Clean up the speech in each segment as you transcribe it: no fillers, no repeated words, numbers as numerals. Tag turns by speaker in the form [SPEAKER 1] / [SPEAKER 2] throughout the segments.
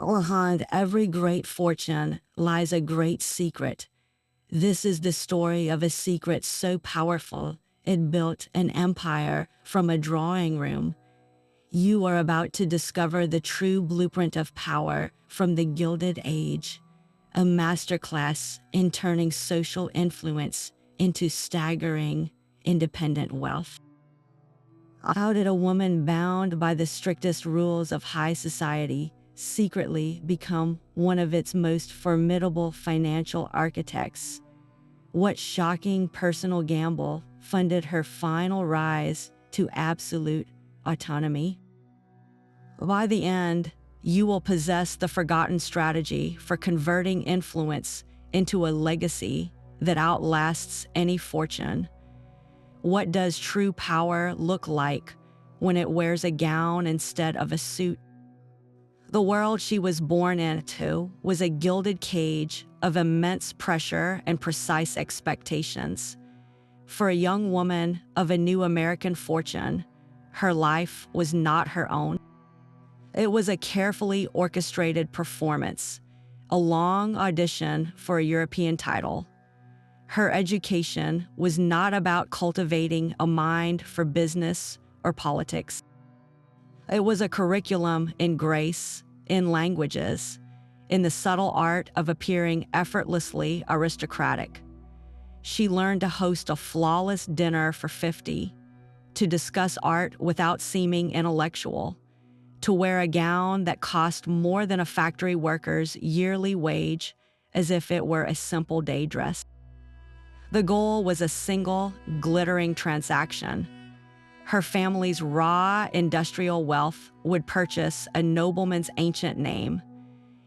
[SPEAKER 1] Behind every great fortune lies a great secret. This is the story of a secret so powerful it built an empire from a drawing room. You are about to discover the true blueprint of power from the Gilded Age, a masterclass in turning social influence into staggering, independent wealth. How did a woman bound by the strictest rules of high society secretly become one of its most formidable financial architects? What shocking personal gamble funded her final rise to absolute autonomy? By the end, you will possess the forgotten strategy for converting influence into a legacy that outlasts any fortune. What does true power look like when it wears a gown instead of a suit? The world she was born into was a gilded cage of immense pressure and precise expectations. For a young woman of a new American fortune, her life was not her own. It was a carefully orchestrated performance, a long audition for a European title. Her education was not about cultivating a mind for business or politics. It was a curriculum in grace, in languages, in the subtle art of appearing effortlessly aristocratic. She learned to host a flawless dinner for 50, to discuss art without seeming intellectual, to wear a gown that cost more than a factory worker's yearly wage as if it were a simple day dress. The goal was a single, glittering transaction. Her family's raw industrial wealth would purchase a nobleman's ancient name,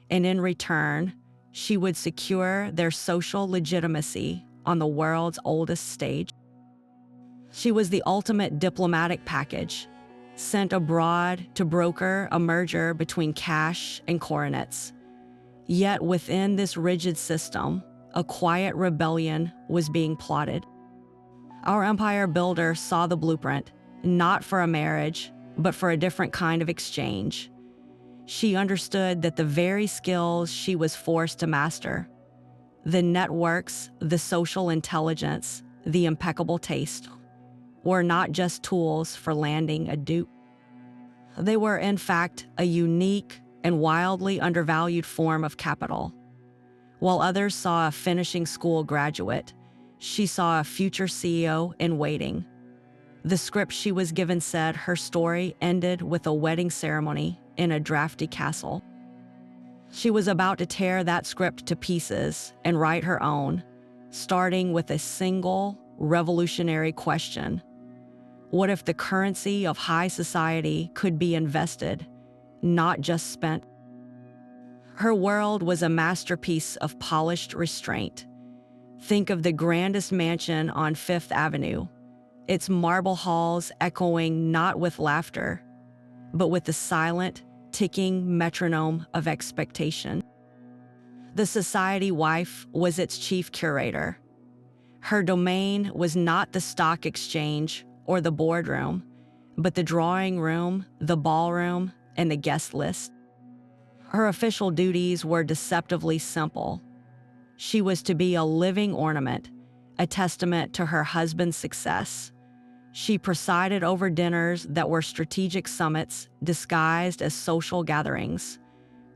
[SPEAKER 1] and in return, she would secure their social legitimacy on the world's oldest stage. She was the ultimate diplomatic package, sent abroad to broker a merger between cash and coronets. Yet within this rigid system, a quiet rebellion was being plotted. Our empire builder saw the blueprint, not for a marriage, but for a different kind of exchange. She understood that the very skills she was forced to master, the networks, the social intelligence, the impeccable taste, were not just tools for landing a dupe. They were, in fact, a unique and wildly undervalued form of capital. While others saw a finishing school graduate, she saw a future CEO in waiting. The script she was given said her story ended with a wedding ceremony in a drafty castle. She was about to tear that script to pieces and write her own, starting with a single revolutionary question. What if the currency of high society could be invested, not just spent? Her world was a masterpiece of polished restraint. Think of the grandest mansion on Fifth Avenue, its marble halls echoing not with laughter, but with the silent, ticking metronome of expectation. The society wife was its chief curator. Her domain was not the stock exchange or the boardroom, but the drawing room, the ballroom, and the guest list. Her official duties were deceptively simple. She was to be a living ornament, a testament to her husband's success. She presided over dinners that were strategic summits disguised as social gatherings,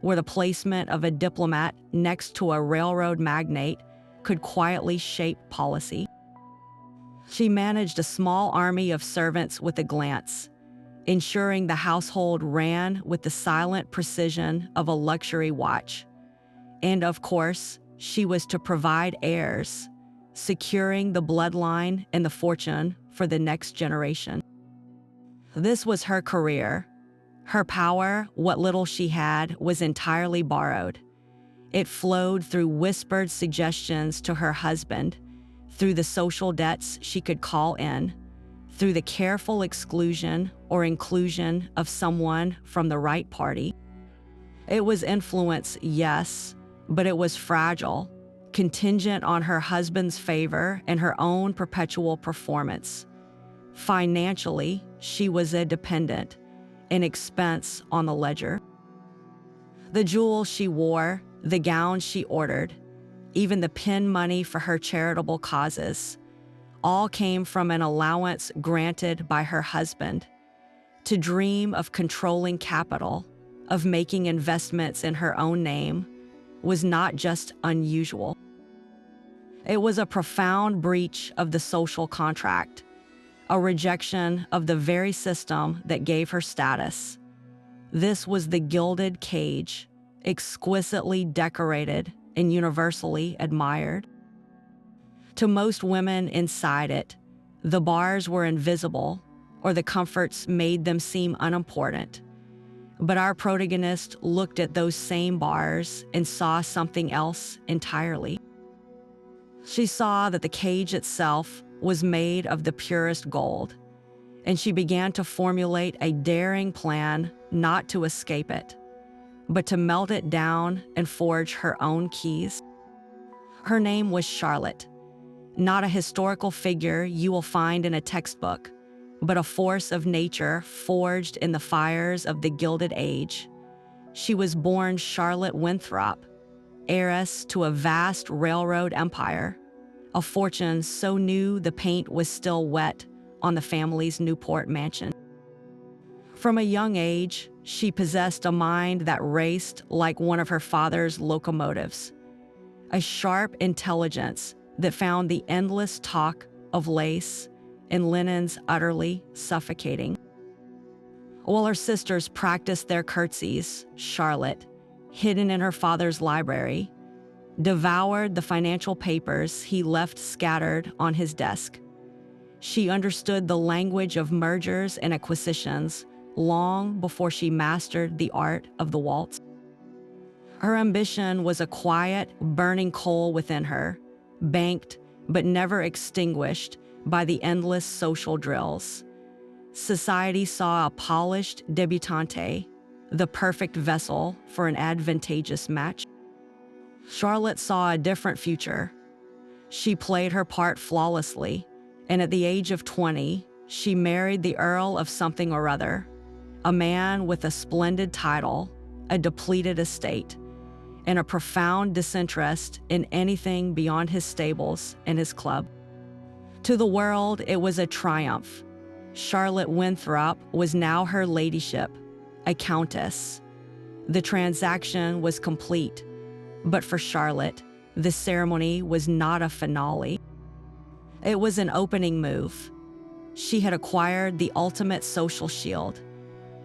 [SPEAKER 1] where the placement of a diplomat next to a railroad magnate could quietly shape policy. She managed a small army of servants with a glance, ensuring the household ran with the silent precision of a luxury watch. And of course, she was to provide heirs, securing the bloodline and the fortune for the next generation. This was her career. Her power, what little she had, was entirely borrowed. It flowed through whispered suggestions to her husband, through the social debts she could call in, through the careful exclusion or inclusion of someone from the right party. It was influence, yes, but it was fragile, contingent on her husband's favor and her own perpetual performance. Financially, she was a dependent, an expense on the ledger. The jewels she wore, the gowns she ordered, even the pin money for her charitable causes, all came from an allowance granted by her husband. To dream of controlling capital, of making investments in her own name, was not just unusual. It was a profound breach of the social contract, a rejection of the very system that gave her status. This was the gilded cage, exquisitely decorated and universally admired. To most women inside it, the bars were invisible, or the comforts made them seem unimportant. But our protagonist looked at those same bars and saw something else entirely. She saw that the cage itself was made of the purest gold, and she began to formulate a daring plan not to escape it, but to melt it down and forge her own keys. Her name was Charlotte, not a historical figure you will find in a textbook, but a force of nature forged in the fires of the Gilded Age. She was born Charlotte Winthrop, heiress to a vast railroad empire, a fortune so new the paint was still wet on the family's Newport mansion. From a young age, she possessed a mind that raced like one of her father's locomotives, a sharp intelligence that found the endless talk of lace and linens utterly suffocating. While her sisters practiced their curtsies, Charlotte, hidden in her father's library, devoured the financial papers he left scattered on his desk. She understood the language of mergers and acquisitions long before she mastered the art of the waltz. Her ambition was a quiet, burning coal within her, banked but never extinguished by the endless social drills. Society saw a polished debutante, the perfect vessel for an advantageous match. Charlotte saw a different future. She played her part flawlessly, and at the age of 20, she married the Earl of something or other, a man with a splendid title, a depleted estate, and a profound disinterest in anything beyond his stables and his club. To the world, it was a triumph. Charlotte Winthrop was now her ladyship, a countess. The transaction was complete, but for Charlotte, the ceremony was not a finale. It was an opening move. She had acquired the ultimate social shield,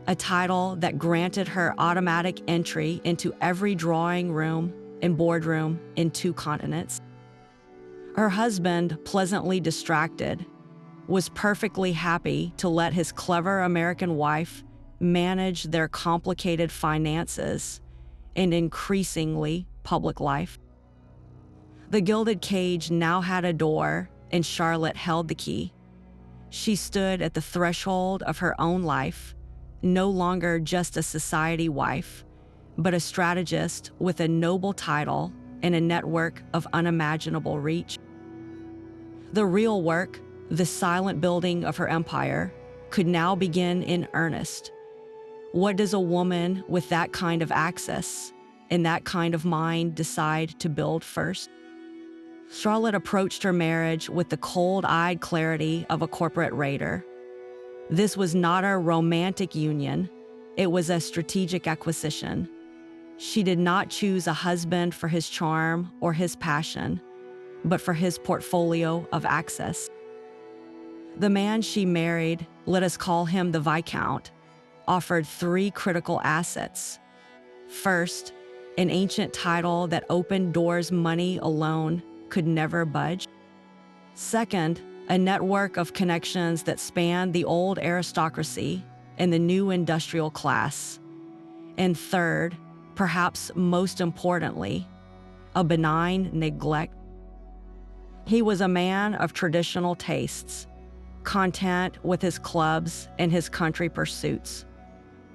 [SPEAKER 1] a title that granted her automatic entry into every drawing room and boardroom in 2 continents. Her husband, pleasantly distracted, was perfectly happy to let his clever American wife manage their complicated finances and increasingly public life. The gilded cage now had a door, and Charlotte held the key. She stood at the threshold of her own life, no longer just a society wife, but a strategist with a noble title and a network of unimaginable reach. The real work, the silent building of her empire, could now begin in earnest. What does a woman with that kind of access and that kind of mind decide to build first? Charlotte approached her marriage with the cold-eyed clarity of a corporate raider. This was not a romantic union, it was a strategic acquisition. She did not choose a husband for his charm or his passion, but for his portfolio of access. The man she married, let us call him the Viscount, offered 3 critical assets. First, an ancient title that opened doors money alone could never budge. Second, a network of connections that spanned the old aristocracy and the new industrial class. And third, perhaps most importantly, a benign neglect. He was a man of traditional tastes, content with his clubs and his country pursuits,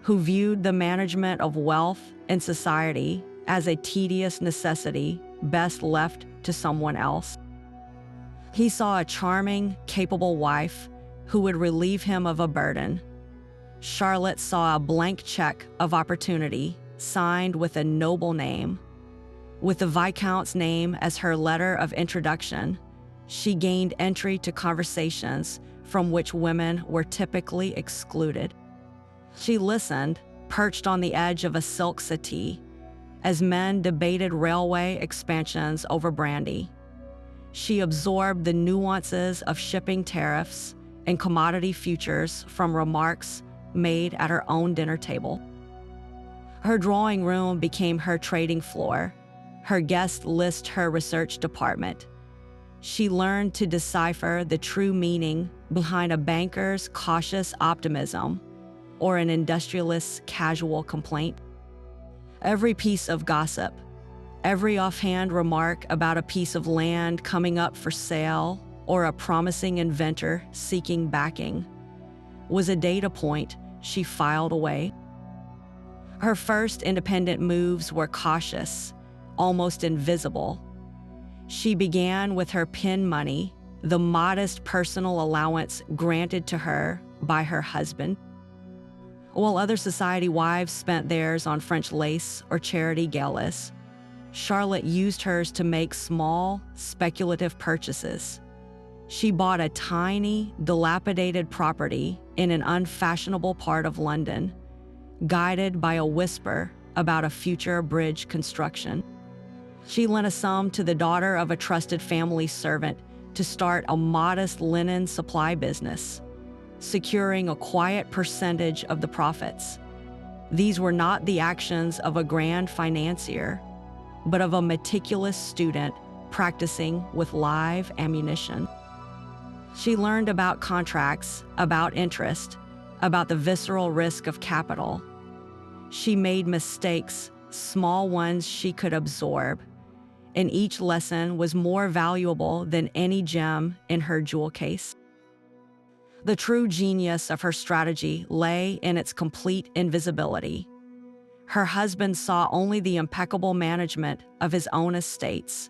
[SPEAKER 1] who viewed the management of wealth and society as a tedious necessity best left to someone else. He saw a charming, capable wife who would relieve him of a burden. Charlotte saw a blank check of opportunity signed with a noble name. With the Viscount's name as her letter of introduction, she gained entry to conversations from which women were typically excluded. She listened, perched on the edge of a silk settee, as men debated railway expansions over brandy. She absorbed the nuances of shipping tariffs and commodity futures from remarks made at her own dinner table. Her drawing room became her trading floor, her guest list her research department. She learned to decipher the true meaning behind a banker's cautious optimism or an industrialist's casual complaint. Every piece of gossip, every offhand remark about a piece of land coming up for sale or a promising inventor seeking backing was a data point she filed away. Her first independent moves were cautious, almost invisible. She began with her pin money, the modest personal allowance granted to her by her husband. While other society wives spent theirs on French lace or charity galas, Charlotte used hers to make small, speculative purchases. She bought a tiny, dilapidated property in an unfashionable part of London, guided by a whisper about a future bridge construction. She lent a sum to the daughter of a trusted family servant to start a modest linen supply business, securing a quiet percentage of the profits. These were not the actions of a grand financier, but of a meticulous student practicing with live ammunition. She learned about contracts, about interest, about the visceral risk of capital. She made mistakes, small ones she could absorb, and each lesson was more valuable than any gem in her jewel case. The true genius of her strategy lay in its complete invisibility. Her husband saw only the impeccable management of his own estates,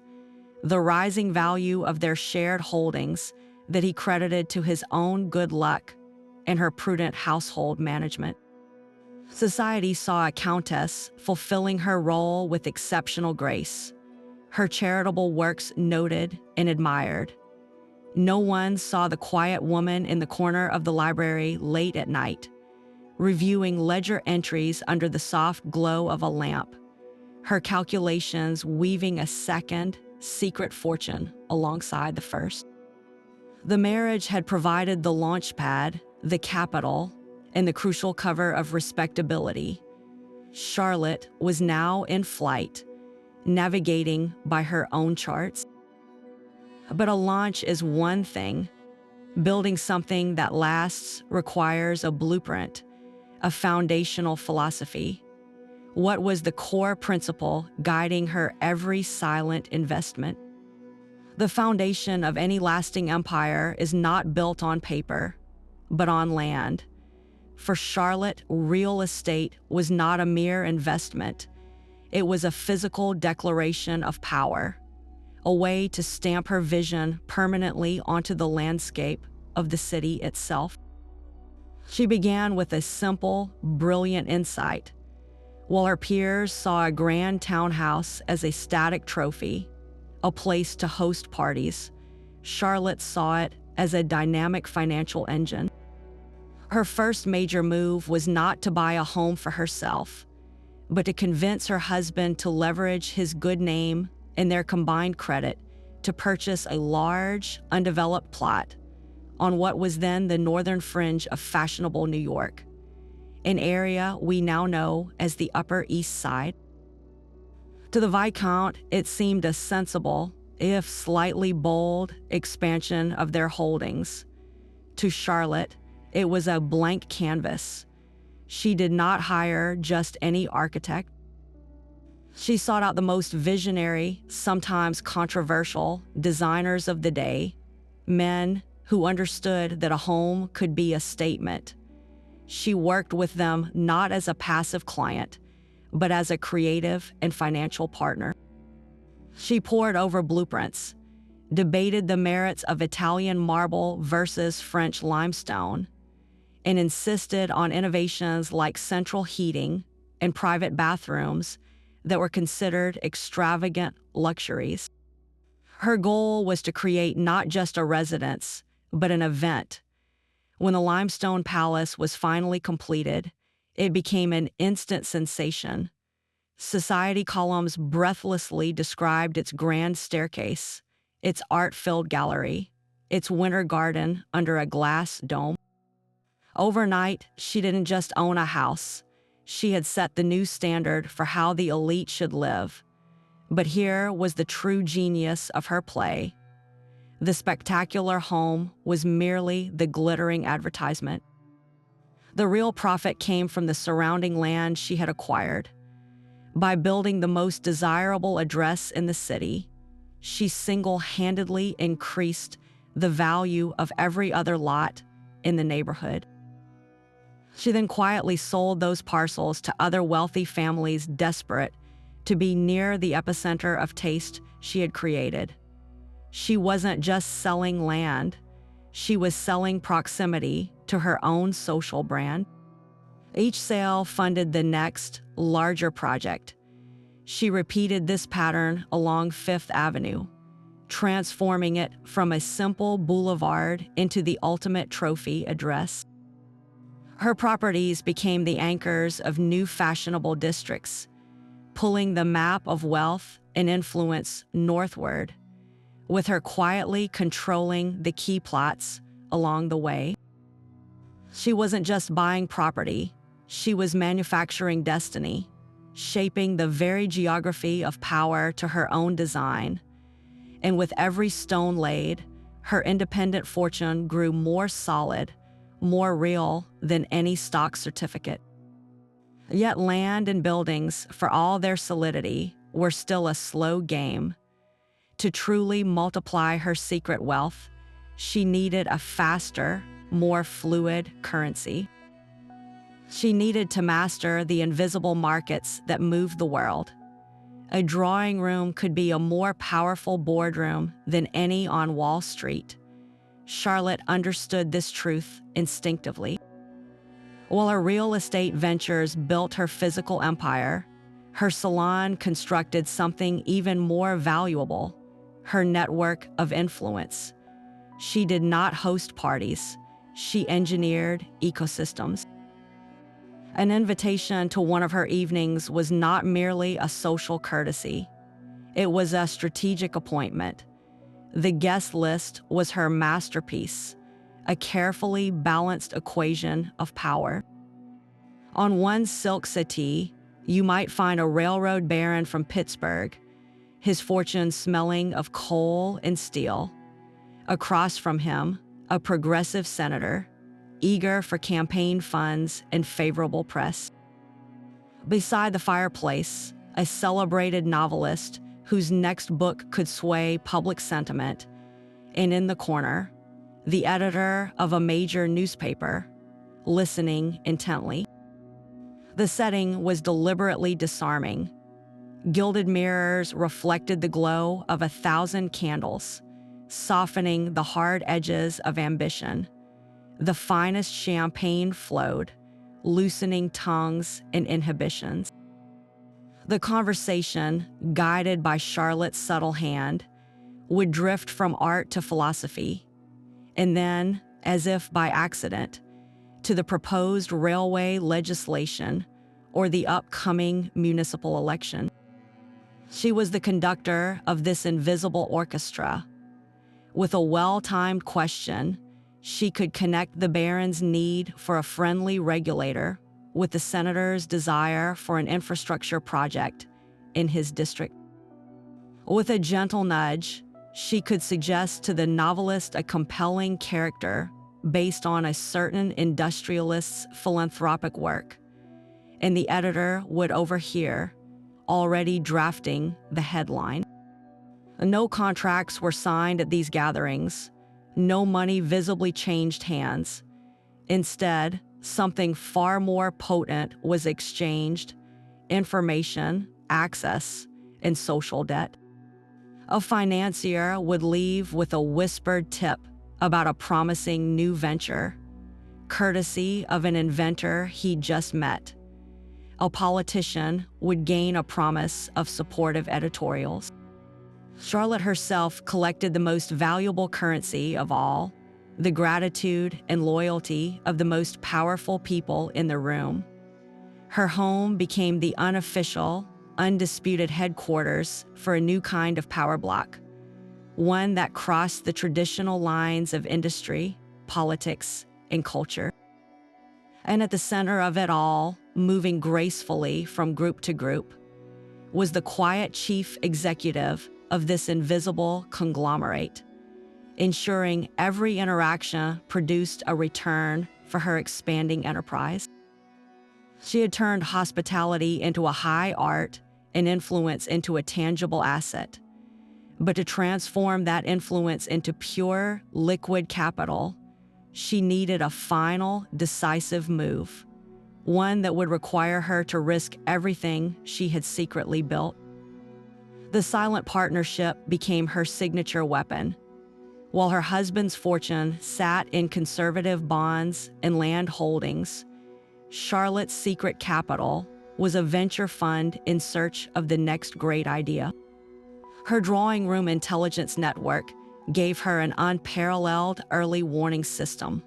[SPEAKER 1] the rising value of their shared holdings that he credited to his own good luck and her prudent household management. Society saw a countess fulfilling her role with exceptional grace, her charitable works noted and admired. No one saw the quiet woman in the corner of the library late at night, reviewing ledger entries under the soft glow of a lamp, her calculations weaving a second, secret fortune alongside the first. The marriage had provided the launch pad, the capital, and the crucial cover of respectability. Charlotte was now in flight, navigating by her own charts. But a launch is one thing. Building something that lasts requires a blueprint, a foundational philosophy. What was the core principle guiding her every silent investment? The foundation of any lasting empire is not built on paper, but on land. For Charlotte, real estate was not a mere investment. It was a physical declaration of power, a way to stamp her vision permanently onto the landscape of the city itself. She began with a simple, brilliant insight. While her peers saw a grand townhouse as a static trophy, a place to host parties, Charlotte saw it as a dynamic financial engine. Her first major move was not to buy a home for herself, but to convince her husband to leverage his good name and their combined credit to purchase a large, undeveloped plot on what was then the northern fringe of fashionable New York, an area we now know as the Upper East Side. To the Viscount, it seemed a sensible, if slightly bold, expansion of their holdings. To Charlotte, it was a blank canvas. She did not hire just any architect. She sought out the most visionary, sometimes controversial, designers of the day, men who understood that a home could be a statement. She worked with them not as a passive client, but as a creative and financial partner. She pored over blueprints, debated the merits of Italian marble versus French limestone, and insisted on innovations like central heating and private bathrooms that were considered extravagant luxuries. Her goal was to create not just a residence, but an event. When the limestone palace was finally completed, it became an instant sensation. Society columns breathlessly described its grand staircase, its art-filled gallery, its winter garden under a glass dome. Overnight, she didn't just own a house. She had set the new standard for how the elite should live. But here was the true genius of her play. The spectacular home was merely the glittering advertisement. The real profit came from the surrounding land she had acquired. By building the most desirable address in the city, she single-handedly increased the value of every other lot in the neighborhood. She then quietly sold those parcels to other wealthy families desperate to be near the epicenter of taste she had created. She wasn't just selling land, she was selling proximity to her own social brand. Each sale funded the next, larger project. She repeated this pattern along Fifth Avenue, transforming it from a simple boulevard into the ultimate trophy address. Her properties became the anchors of new fashionable districts, pulling the map of wealth and influence northward, with her quietly controlling the key plots along the way. She wasn't just buying property, she was manufacturing destiny, shaping the very geography of power to her own design. And with every stone laid, her independent fortune grew more solid, more real than any stock certificate. Yet land and buildings, for all their solidity, were still a slow game. To truly multiply her secret wealth, she needed a faster, more fluid currency. She needed to master the invisible markets that moved the world. A drawing room could be a more powerful boardroom than any on Wall Street. Charlotte understood this truth instinctively. While her real estate ventures built her physical empire, her salon constructed something even more valuable, her network of influence. She did not host parties, she engineered ecosystems. An invitation to one of her evenings was not merely a social courtesy. It was a strategic appointment. The guest list was her masterpiece, a carefully balanced equation of power. On one silk settee, you might find a railroad baron from Pittsburgh, his fortune smelling of coal and steel. Across from him, a progressive senator, eager for campaign funds and favorable press. Beside the fireplace, a celebrated novelist whose next book could sway public sentiment, and in the corner, the editor of a major newspaper, listening intently. The setting was deliberately disarming. Gilded mirrors reflected the glow of 1,000 candles, softening the hard edges of ambition. The finest champagne flowed, loosening tongues and inhibitions. The conversation, guided by Charlotte's subtle hand, would drift from art to philosophy, and then, as if by accident, to the proposed railway legislation or the upcoming municipal election. She was the conductor of this invisible orchestra. With a well-timed question, she could connect the baron's need for a friendly regulator with the senator's desire for an infrastructure project in his district. With a gentle nudge, she could suggest to the novelist a compelling character based on a certain industrialist's philanthropic work, and the editor would overhear, already drafting the headline. No contracts were signed at these gatherings. No money visibly changed hands. Instead, something far more potent was exchanged: information, access, and social debt. A financier would leave with a whispered tip about a promising new venture, courtesy of an inventor he'd just met. a politician would gain a promise of supportive editorials. Charlotte herself collected the most valuable currency of all, the gratitude and loyalty of the most powerful people in the room. Her home became the unofficial, undisputed headquarters for a new kind of power block, one that crossed the traditional lines of industry, politics, and culture. And at the center of it all, moving gracefully from group to group, was the quiet chief executive of this invisible conglomerate, ensuring every interaction produced a return for her expanding enterprise. She had turned hospitality into a high art and influence into a tangible asset. But to transform that influence into pure, liquid capital, she needed a final, decisive move, one that would require her to risk everything she had secretly built. The silent partnership became her signature weapon. While her husband's fortune sat in conservative bonds and land holdings, Charlotte's secret capital was a venture fund in search of the next great idea. Her drawing room intelligence network gave her an unparalleled early warning system.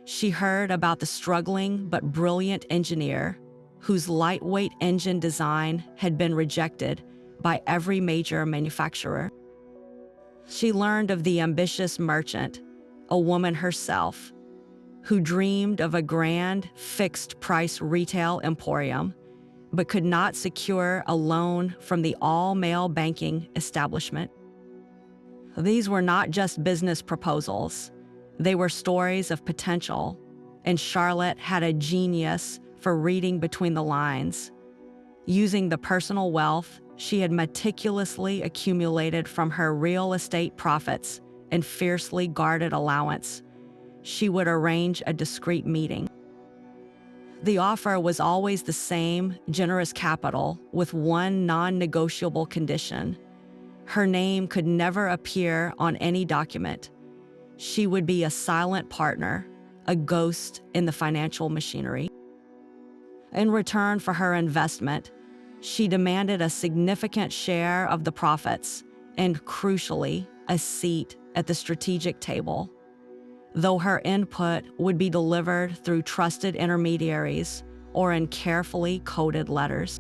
[SPEAKER 1] She heard about the struggling but brilliant engineer whose lightweight engine design had been rejected by every major manufacturer. She learned of the ambitious merchant, a woman herself, who dreamed of a grand, fixed-price retail emporium, but could not secure a loan from the all-male banking establishment. These were not just business proposals. They were stories of potential, and Charlotte had a genius for reading between the lines. Using the personal wealth she had meticulously accumulated from her real estate profits and fiercely guarded allowance, she would arrange a discreet meeting. The offer was always the same generous capital with one non-negotiable condition. Her name could never appear on any document. She would be a silent partner, a ghost in the financial machinery. In return for her investment, she demanded a significant share of the profits and, crucially, a seat at the strategic table. Though her input would be delivered through trusted intermediaries or in carefully coded letters.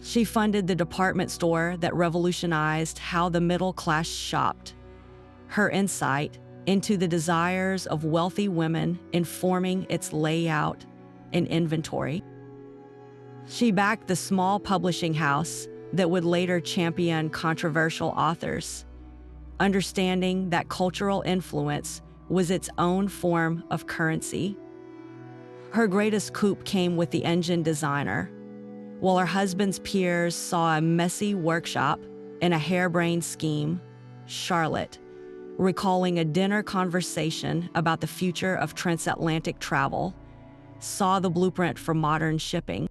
[SPEAKER 1] She funded the department store that revolutionized how the middle class shopped. Her insight into the desires of wealthy women informing its layout and inventory. She backed the small publishing house that would later champion controversial authors, understanding that cultural influence was its own form of currency. Her greatest coup came with the engine designer. While her husband's peers saw a messy workshop and a harebrained scheme, Charlotte, recalling a dinner conversation about the future of transatlantic travel, saw the blueprint for modern shipping.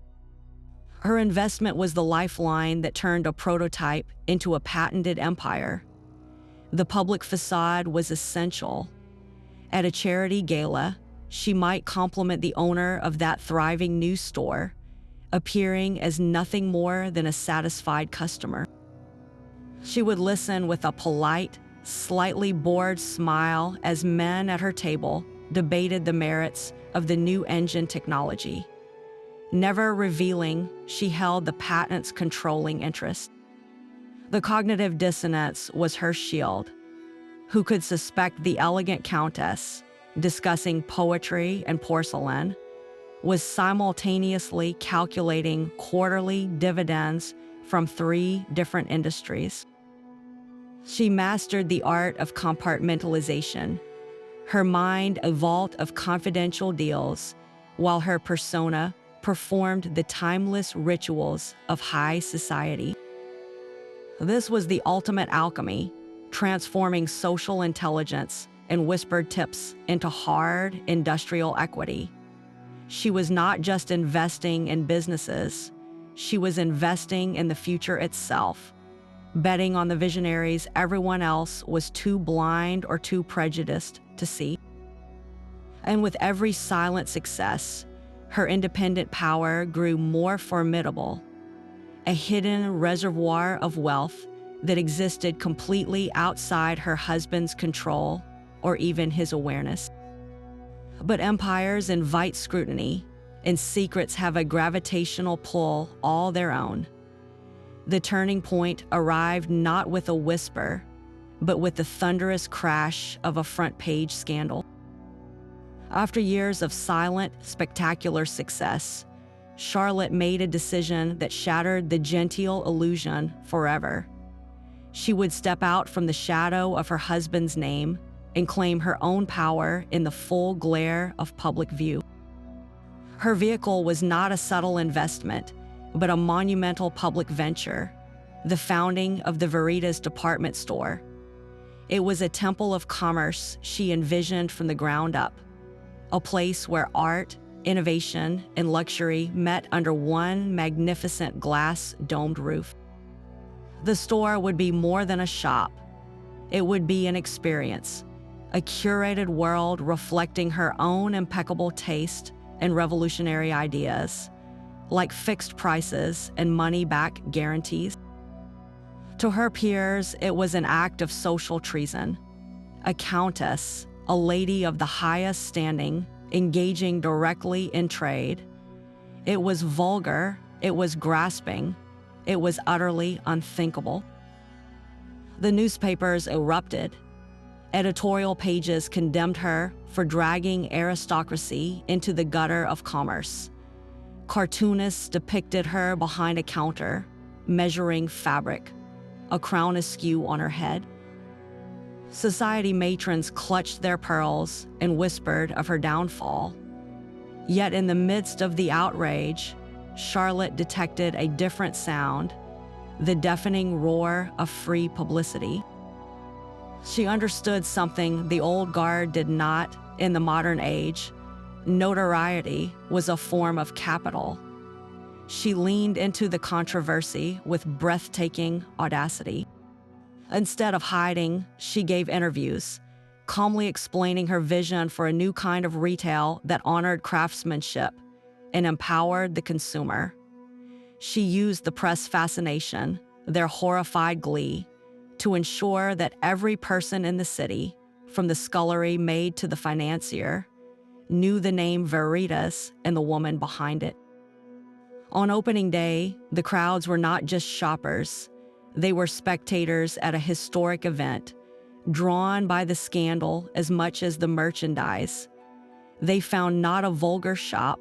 [SPEAKER 1] Her investment was the lifeline that turned a prototype into a patented empire. The public facade was essential. At a charity gala, she might compliment the owner of that thriving news store, appearing as nothing more than a satisfied customer. She would listen with a polite, slightly bored smile as men at her table debated the merits of the new engine technology, never revealing she held the patent's controlling interest. The cognitive dissonance was her shield. Who could suspect the elegant countess, discussing poetry and porcelain, was simultaneously calculating quarterly dividends from 3 different industries? She mastered the art of compartmentalization, her mind a vault of confidential deals, while her persona performed the timeless rituals of high society. This was the ultimate alchemy, transforming social intelligence and whispered tips into hard industrial equity. She was not just investing in businesses, she was investing in the future itself, betting on the visionaries everyone else was too blind or too prejudiced to see. And with every silent success, her independent power grew more formidable, a hidden reservoir of wealth that existed completely outside her husband's control or even his awareness. But empires invite scrutiny, and secrets have a gravitational pull all their own. The turning point arrived not with a whisper, but with the thunderous crash of a front-page scandal. After years of silent, spectacular success, Charlotte made a decision that shattered the genteel illusion forever. She would step out from the shadow of her husband's name and claim her own power in the full glare of public view. Her vehicle was not a subtle investment, but a monumental public venture, the founding of the Veritas department store. It was a temple of commerce she envisioned from the ground up, a place where art, innovation, and luxury met under one magnificent glass-domed roof. The store would be more than a shop. It would be an experience, a curated world reflecting her own impeccable taste and revolutionary ideas, like fixed prices and money-back guarantees. To her peers, it was an act of social treason. A countess, a lady of the highest standing, engaging directly in trade. It was vulgar, it was grasping, it was utterly unthinkable. The newspapers erupted. Editorial pages condemned her for dragging aristocracy into the gutter of commerce. Cartoonists depicted her behind a counter, measuring fabric, a crown askew on her head. Society matrons clutched their pearls and whispered of her downfall. Yet in the midst of the outrage, Charlotte detected a different sound, the deafening roar of free publicity. She understood something the old guard did not in the modern age. Notoriety was a form of capital. She leaned into the controversy with breathtaking audacity. Instead of hiding, she gave interviews, calmly explaining her vision for a new kind of retail that honored craftsmanship and empowered the consumer. She used the press fascination, their horrified glee, to ensure that every person in the city, from the scullery maid to the financier, knew the name Veritas and the woman behind it. On opening day, the crowds were not just shoppers. They were spectators at a historic event, drawn by the scandal as much as the merchandise. They found not a vulgar shop,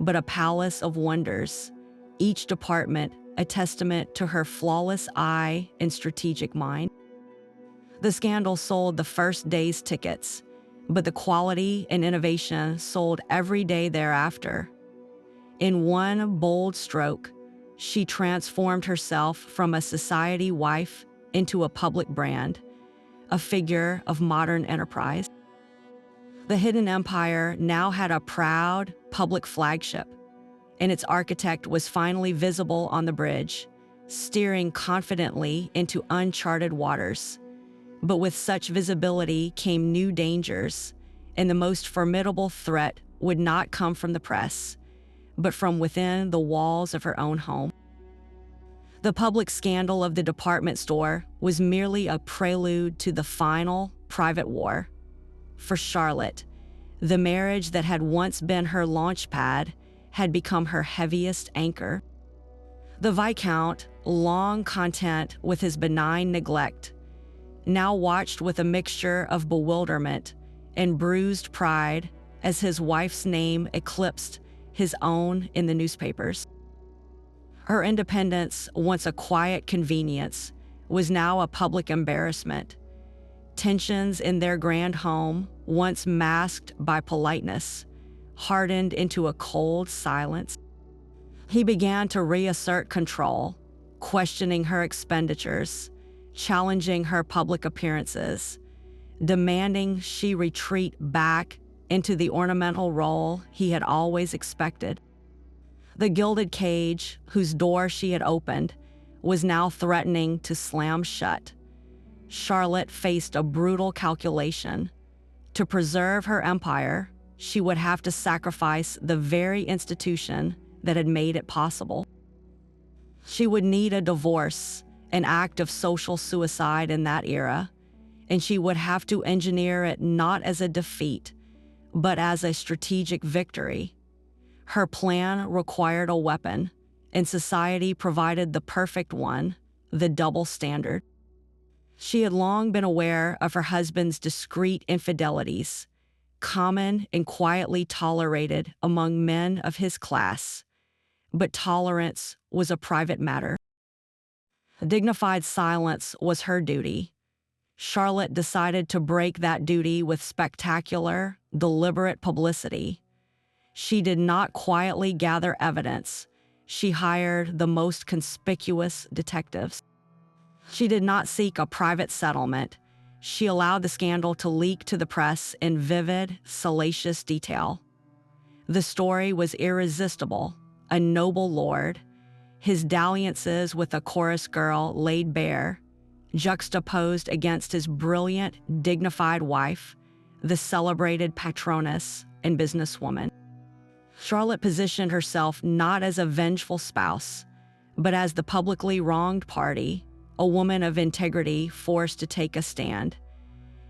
[SPEAKER 1] but a palace of wonders, each department a testament to her flawless eye and strategic mind. The scandal sold the first day's tickets, but the quality and innovation sold every day thereafter. In one bold stroke, she transformed herself from a society wife into a public brand, a figure of modern enterprise. The hidden empire now had a proud public flagship, and its architect was finally visible on the bridge, steering confidently into uncharted waters. But with such visibility came new dangers, and the most formidable threat would not come from the press, but from within the walls of her own home. The public scandal of the department store was merely a prelude to the final private war. For Charlotte, the marriage that had once been her launch pad had become her heaviest anchor. The Viscount, long content with his benign neglect, now watched with a mixture of bewilderment and bruised pride as his wife's name eclipsed his own in the newspapers. Her independence, once a quiet convenience, was now a public embarrassment. Tensions in their grand home, once masked by politeness, hardened into a cold silence. He began to reassert control, questioning her expenditures, challenging her public appearances, demanding she retreat back into the ornamental role he had always expected. The gilded cage, whose door she had opened, was now threatening to slam shut. Charlotte faced a brutal calculation. To preserve her empire, she would have to sacrifice the very institution that had made it possible. She would need a divorce, an act of social suicide in that era, and she would have to engineer it not as a defeat, but as a strategic victory. Her plan required a weapon, and society provided the perfect one, the double standard. She had long been aware of her husband's discreet infidelities, common and quietly tolerated among men of his class, but tolerance was a private matter. Dignified silence was her duty. Charlotte decided to break that duty with spectacular, deliberate publicity. She did not quietly gather evidence. She hired the most conspicuous detectives. She did not seek a private settlement. She allowed the scandal to leak to the press in vivid, salacious detail. The story was irresistible. A noble lord, his dalliances with a chorus girl laid bare, juxtaposed against his brilliant, dignified wife, the celebrated patroness and businesswoman. Charlotte positioned herself not as a vengeful spouse, but as the publicly wronged party, a woman of integrity forced to take a stand.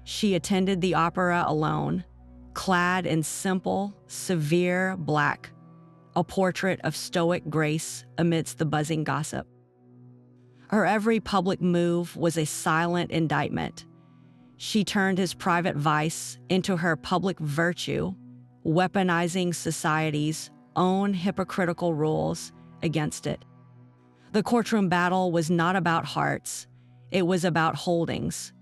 [SPEAKER 1] She attended the opera alone, clad in simple, severe black, a portrait of stoic grace amidst the buzzing gossip. Her every public move was a silent indictment. She turned his private vice into her public virtue, weaponizing society's own hypocritical rules against it. The courtroom battle was not about hearts, it was about holdings.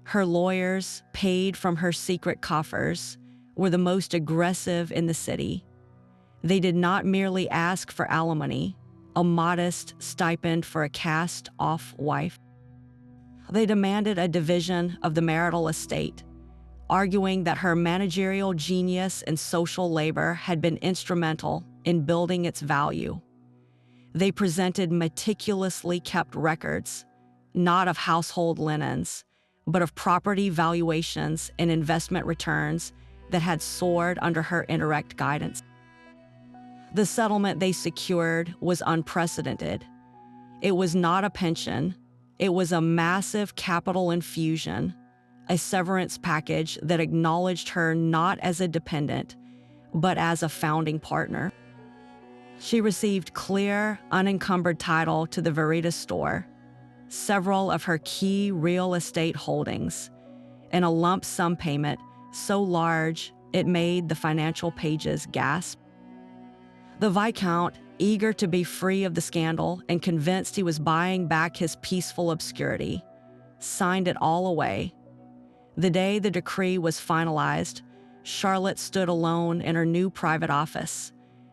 [SPEAKER 1] Her lawyers, paid from her secret coffers, were the most aggressive in the city. They did not merely ask for alimony, a modest stipend for a cast-off wife. They demanded a division of the marital estate, arguing that her managerial genius and social labor had been instrumental in building its value. They presented meticulously kept records, not of household linens, but of property valuations and investment returns that had soared under her indirect guidance. The settlement they secured was unprecedented. It was not a pension, it was a massive capital infusion, a severance package that acknowledged her not as a dependent, but as a founding partner. She received clear, unencumbered title to the Veritas store, several of her key real estate holdings, and a lump sum payment so large it made the financial pages gasp. The Viscount, eager to be free of the scandal and convinced he was buying back his peaceful obscurity, signed it all away. The day the decree was finalized, Charlotte stood alone in her new private office,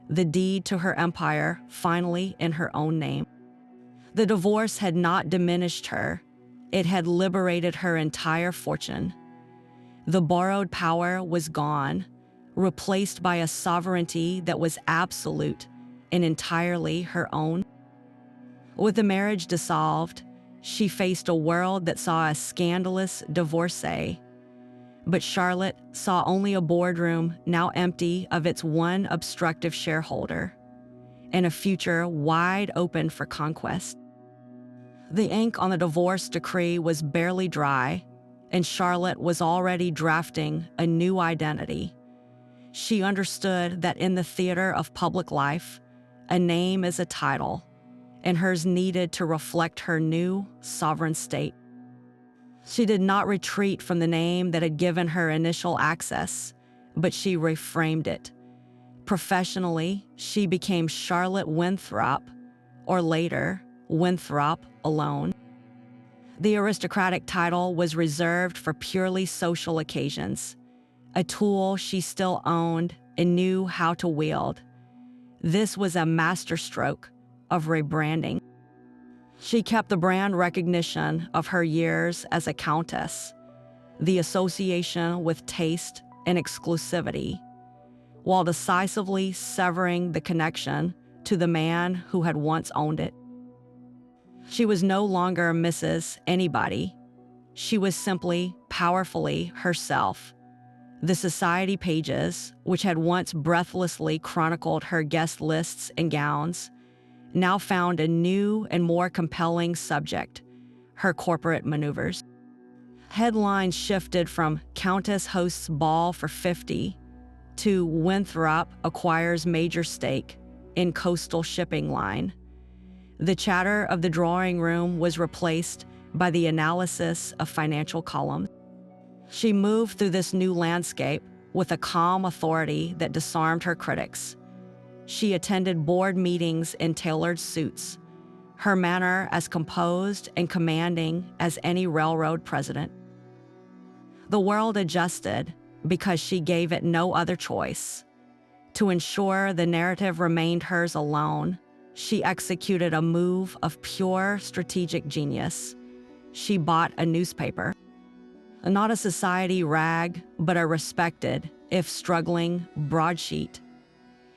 [SPEAKER 1] the deed to her empire finally in her own name. The divorce had not diminished her, it had liberated her entire fortune. The borrowed power was gone, replaced by a sovereignty that was absolute and entirely her own. With the marriage dissolved, she faced a world that saw a scandalous divorcee. But Charlotte saw only a boardroom now empty of its one obstructive shareholder, and a future wide open for conquest. The ink on the divorce decree was barely dry, and Charlotte was already drafting a new identity. She understood that in the theater of public life, a name is a title, and hers needed to reflect her new sovereign state. She did not retreat from the name that had given her initial access, but she reframed it. Professionally, she became Charlotte Winthrop, or later, Winthrop alone. The aristocratic title was reserved for purely social occasions, a tool she still owned and knew how to wield. This was a masterstroke of rebranding. She kept the brand recognition of her years as a countess, the association with taste and exclusivity, while decisively severing the connection to the man who had once owned it. She was no longer Mrs. Anybody. She was simply, powerfully herself, The society pages, which had once breathlessly chronicled her guest lists and gowns, now found a new and more compelling subject: her corporate maneuvers. Headlines shifted from "Countess hosts ball for 50" to "Winthrop acquires major stake in coastal shipping line." The chatter of the drawing room was replaced by the analysis of financial columns. She moved through this new landscape with a calm authority that disarmed her critics. She attended board meetings in tailored suits, her manner as composed and commanding as any railroad president. The world adjusted because she gave it no other choice. To ensure the narrative remained hers alone, she executed a move of pure strategic genius. She bought a newspaper. Not a society rag, but a respected, if struggling, broadsheet.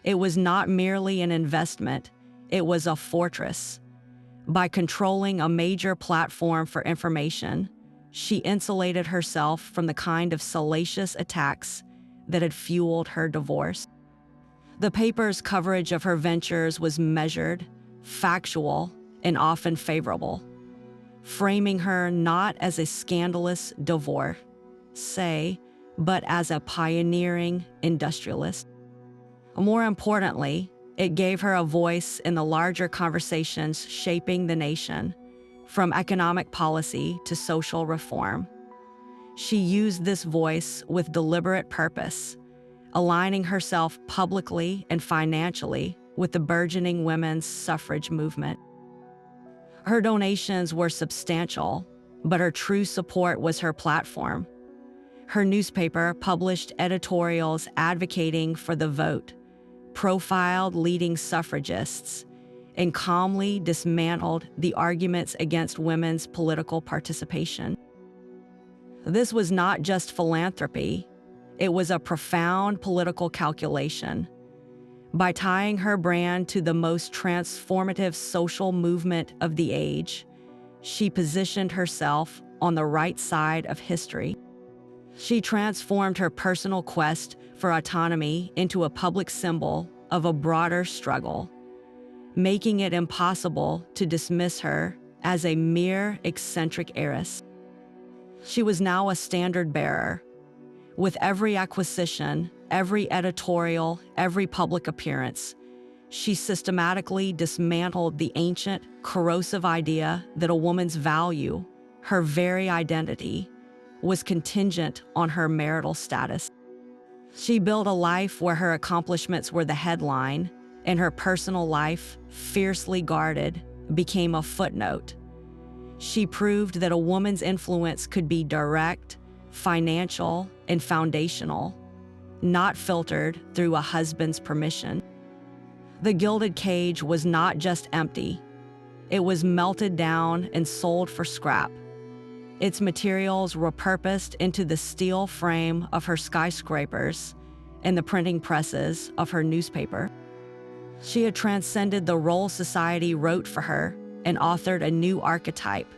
[SPEAKER 1] It was not merely an investment, it was a fortress. By controlling a major platform for information, she insulated herself from the kind of salacious attacks that had fueled her divorce. The paper's coverage of her ventures was measured, factual, and often favorable, framing her not as a scandalous divorcee, but as a pioneering industrialist. More importantly, it gave her a voice in the larger conversations shaping the nation, from economic policy to social reform. She used this voice with deliberate purpose, aligning herself publicly and financially with the burgeoning women's suffrage movement. Her donations were substantial, but her true support was her platform. Her newspaper published editorials advocating for the vote, profiled leading suffragists, and calmly dismantled the arguments against women's political participation. This was not just philanthropy, it was a profound political calculation. By tying her brand to the most transformative social movement of the age, she positioned herself on the right side of history. She transformed her personal quest for autonomy into a public symbol of a broader struggle, making it impossible to dismiss her as a mere eccentric heiress. She was now a standard bearer. With every acquisition, every editorial, every public appearance, she systematically dismantled the ancient, corrosive idea that a woman's value, her very identity, was contingent on her marital status. She built a life where her accomplishments were the headline, and her personal life, fiercely guarded, became a footnote. She proved that a woman's influence could be direct, financial, and foundational, not filtered through a husband's permission. The Gilded Cage was not just empty. It was melted down and sold for scrap. Its materials were repurposed into the steel frame of her skyscrapers and the printing presses of her newspaper. She had transcended the role society wrote for her and authored a new archetype,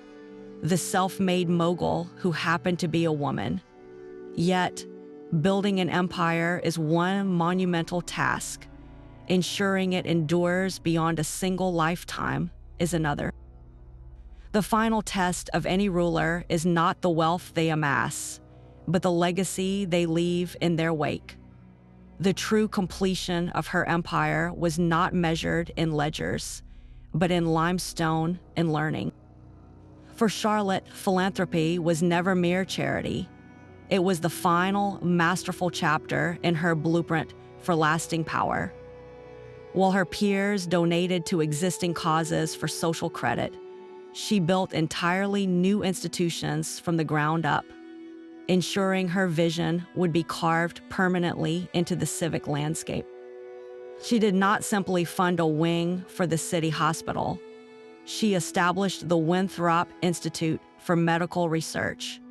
[SPEAKER 1] the self-made mogul who happened to be a woman. Yet, building an empire is one monumental task. Ensuring it endures beyond a single lifetime is another. The final test of any ruler is not the wealth they amass, but the legacy they leave in their wake. The true completion of her empire was not measured in ledgers, but in limestone and learning. For Charlotte, philanthropy was never mere charity. It was the final, masterful chapter in her blueprint for lasting power. While her peers donated to existing causes for social credit, she built entirely new institutions from the ground up, ensuring her vision would be carved permanently into the civic landscape. She did not simply fund a wing for the city hospital. She established the Winthrop Institute for Medical Research,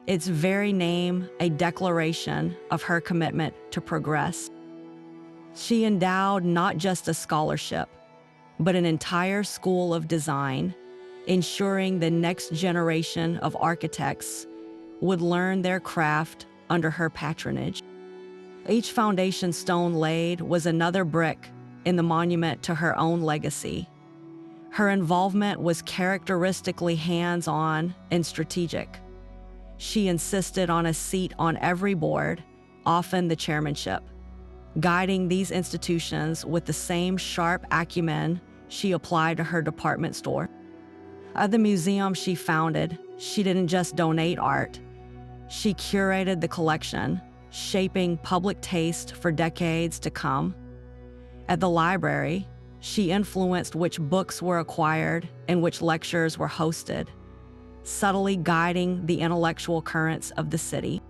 [SPEAKER 1] its very name a declaration of her commitment to progress. She endowed not just a scholarship, but an entire school of design, ensuring the next generation of architects would learn their craft under her patronage. Each foundation stone laid was another brick in the monument to her own legacy. Her involvement was characteristically hands-on and strategic. She insisted on a seat on every board, often the chairmanship, guiding these institutions with the same sharp acumen she applied to her department store. At the museum she founded, she didn't just donate art. She curated the collection, shaping public taste for decades to come. At the library, she influenced which books were acquired and which lectures were hosted, subtly guiding the intellectual currents of the city.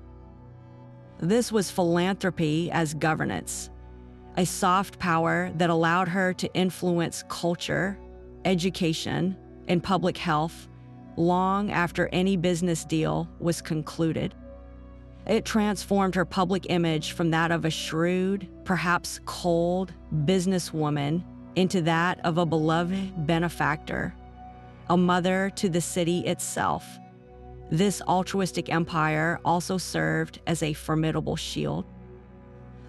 [SPEAKER 1] This was philanthropy as governance, a soft power that allowed her to influence culture, education, and public health long after any business deal was concluded. It transformed her public image from that of a shrewd, perhaps cold, businesswoman into that of a beloved benefactor, a mother to the city itself. This altruistic empire also served as a formidable shield.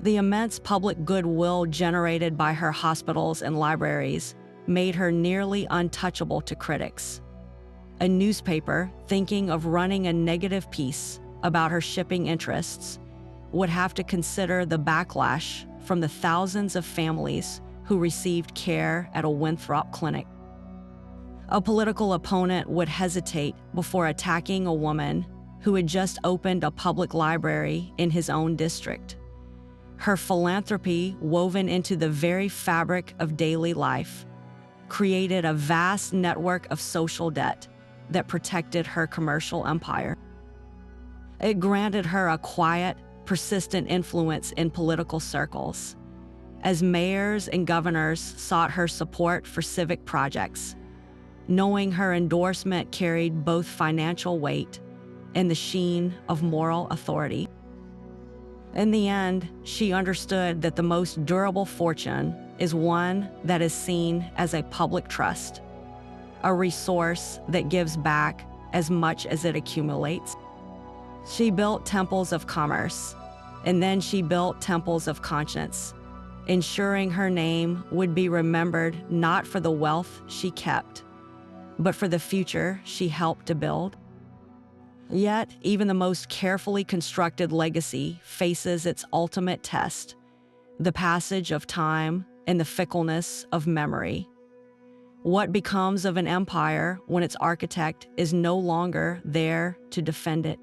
[SPEAKER 1] The immense public goodwill generated by her hospitals and libraries made her nearly untouchable to critics. A newspaper thinking of running a negative piece about her shipping interests would have to consider the backlash from the thousands of families who received care at a Winthrop clinic. A political opponent would hesitate before attacking a woman who had just opened a public library in his own district. Her philanthropy, woven into the very fabric of daily life, created a vast network of social debt that protected her commercial empire. It granted her a quiet, persistent influence in political circles, as mayors and governors sought her support for civic projects, knowing her endorsement carried both financial weight and the sheen of moral authority. In the end, she understood that the most durable fortune is one that is seen as a public trust, a resource that gives back as much as it accumulates. She built temples of commerce, and then she built temples of conscience, ensuring her name would be remembered not for the wealth she kept, but for the future she helped to build. Yet, even the most carefully constructed legacy faces its ultimate test, the passage of time and the fickleness of memory. What becomes of an empire when its architect is no longer there to defend it?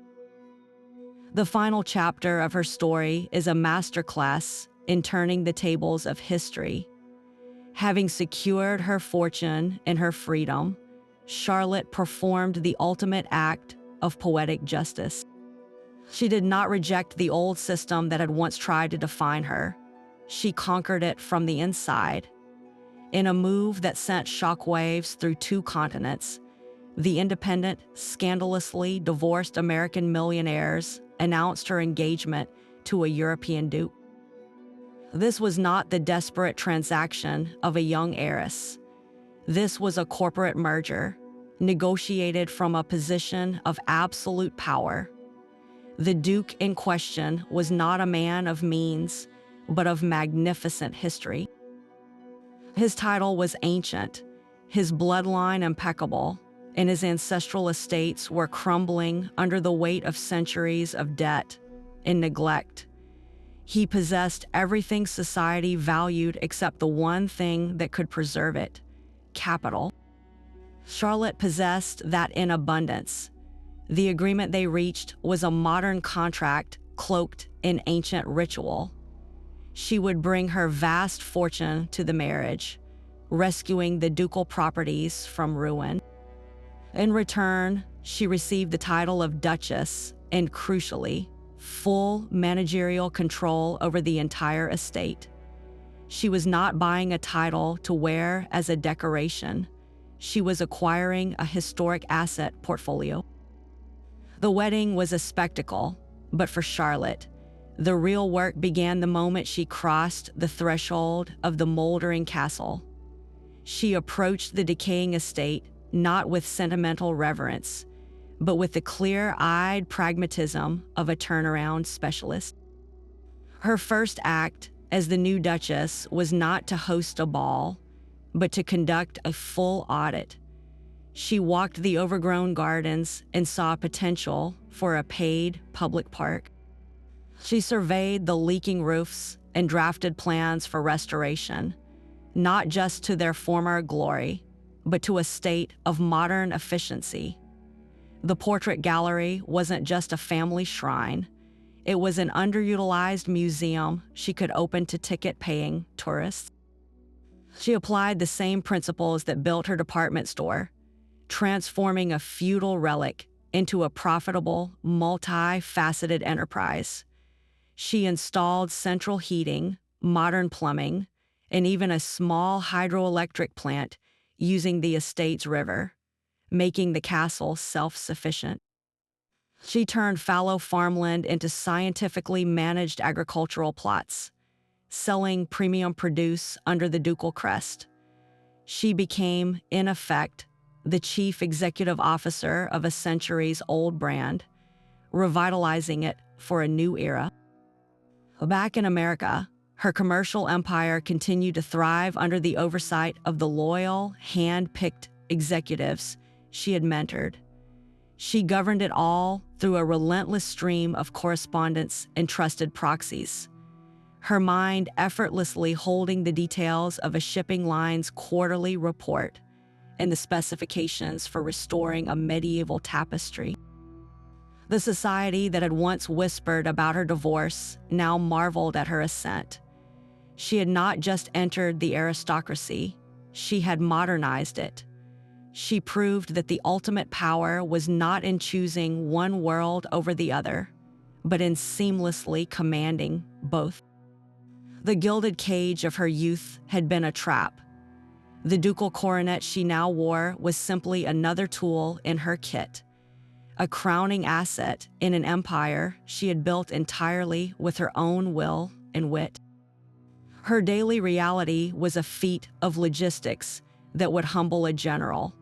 [SPEAKER 1] The final chapter of her story is a masterclass in turning the tables of history. Having secured her fortune and her freedom, Charlotte performed the ultimate act of poetic justice. She did not reject the old system that had once tried to define her. She conquered it from the inside. In a move that sent shockwaves through 2 continents, the independent, scandalously divorced American millionaires announced her engagement to a European duke. This was not the desperate transaction of a young heiress. This was a corporate merger, negotiated from a position of absolute power. The Duke in question was not a man of means, but of magnificent history. His title was ancient, his bloodline impeccable, and his ancestral estates were crumbling under the weight of centuries of debt and neglect. He possessed everything society valued except the one thing that could preserve it: capital. Charlotte possessed that in abundance. The agreement they reached was a modern contract cloaked in ancient ritual. She would bring her vast fortune to the marriage, rescuing the ducal properties from ruin. In return, she received the title of Duchess and, crucially, full managerial control over the entire estate. She was not buying a title to wear as a decoration. She was acquiring a historic asset portfolio. The wedding was a spectacle, but for Charlotte, the real work began the moment she crossed the threshold of the moldering castle. She approached the decaying estate not with sentimental reverence, but with the clear-eyed pragmatism of a turnaround specialist. Her first act as the new Duchess was not to host a ball, but to conduct a full audit. She walked the overgrown gardens and saw potential for a paid public park. She surveyed the leaking roofs and drafted plans for restoration, not just to their former glory, but to a state of modern efficiency. The portrait gallery wasn't just a family shrine. It was an underutilized museum she could open to ticket-paying tourists. She applied the same principles that built her department store, transforming a feudal relic into a profitable, multi-faceted enterprise. She installed central heating, modern plumbing, and even a small hydroelectric plant using the estate's river, making the castle self-sufficient. She turned fallow farmland into scientifically managed agricultural plots, selling premium produce under the ducal crest. She became, in effect, the chief executive officer of a centuries-old brand, revitalizing it for a new era. Back in America, her commercial empire continued to thrive under the oversight of the loyal, hand-picked executives she had mentored. She governed it all through a relentless stream of correspondence and trusted proxies, her mind effortlessly holding the details of a shipping line's quarterly report and the specifications for restoring a medieval tapestry. The society that had once whispered about her divorce now marveled at her ascent. She had not just entered the aristocracy, she had modernized it. She proved that the ultimate power was not in choosing one world over the other, but in seamlessly commanding both. The gilded cage of her youth had been a trap. The ducal coronet she now wore was simply another tool in her kit, a crowning asset in an empire she had built entirely with her own will and wit. Her daily reality was a feat of logistics that would humble a general.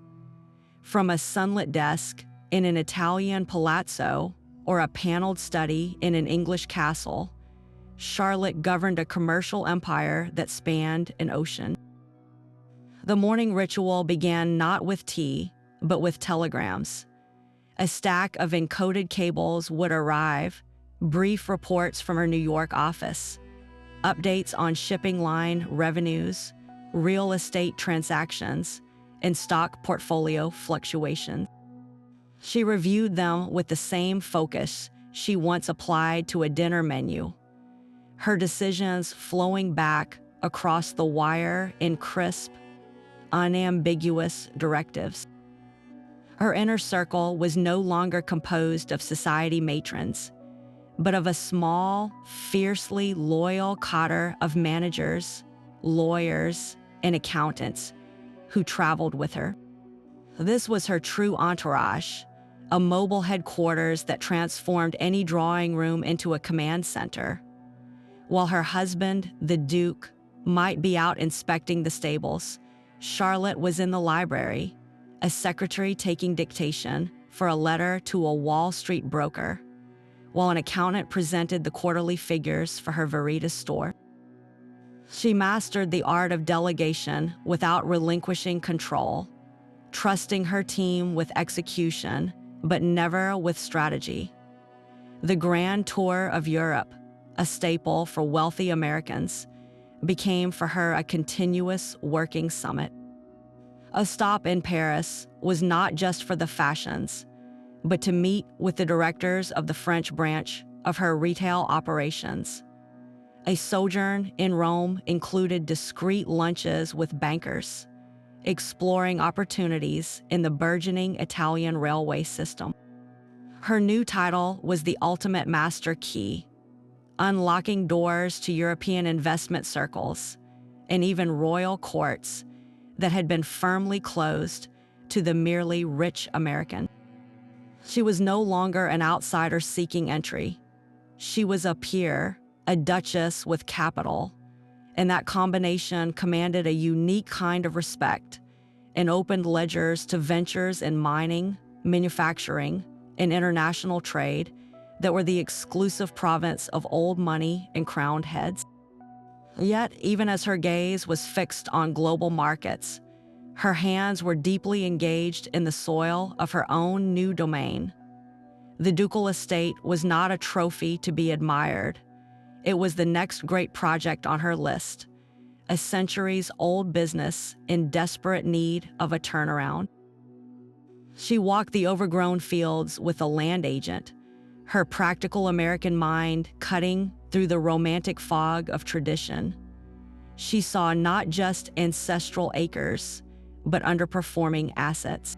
[SPEAKER 1] From a sunlit desk in an Italian palazzo or a paneled study in an English castle, Charlotte governed a commercial empire that spanned an ocean. The morning ritual began not with tea, but with telegrams. A stack of encoded cables would arrive, brief reports from her New York office, updates on shipping line revenues, real estate transactions, and stock portfolio fluctuations. She reviewed them with the same focus she once applied to a dinner menu, her decisions flowing back across the wire in crisp, unambiguous directives. Her inner circle was no longer composed of society matrons, but of a small, fiercely loyal coterie of managers, lawyers, and accountants who traveled with her. This was her true entourage, a mobile headquarters that transformed any drawing room into a command center. While her husband, the Duke, might be out inspecting the stables, Charlotte was in the library, a secretary taking dictation for a letter to a Wall Street broker, while an accountant presented the quarterly figures for her Veritas store. She mastered the art of delegation without relinquishing control, trusting her team with execution, but never with strategy. The Grand Tour of Europe, a staple for wealthy Americans, became for her a continuous working summit. A stop in Paris was not just for the fashions, but to meet with the directors of the French branch of her retail operations. A sojourn in Rome included discreet lunches with bankers, exploring opportunities in the burgeoning Italian railway system. Her new title was the ultimate master key, unlocking doors to European investment circles and even royal courts that had been firmly closed to the merely rich American. She was no longer an outsider seeking entry. She was a peer, a duchess with capital, and that combination commanded a unique kind of respect and opened ledgers to ventures in mining, manufacturing, and international trade that were the exclusive province of old money and crowned heads. Yet, even as her gaze was fixed on global markets, her hands were deeply engaged in the soil of her own new domain. The ducal estate was not a trophy to be admired. It was the next great project on her list, a centuries-old business in desperate need of a turnaround. She walked the overgrown fields with a land agent, her practical American mind cutting through the romantic fog of tradition. She saw not just ancestral acres, but underperforming assets.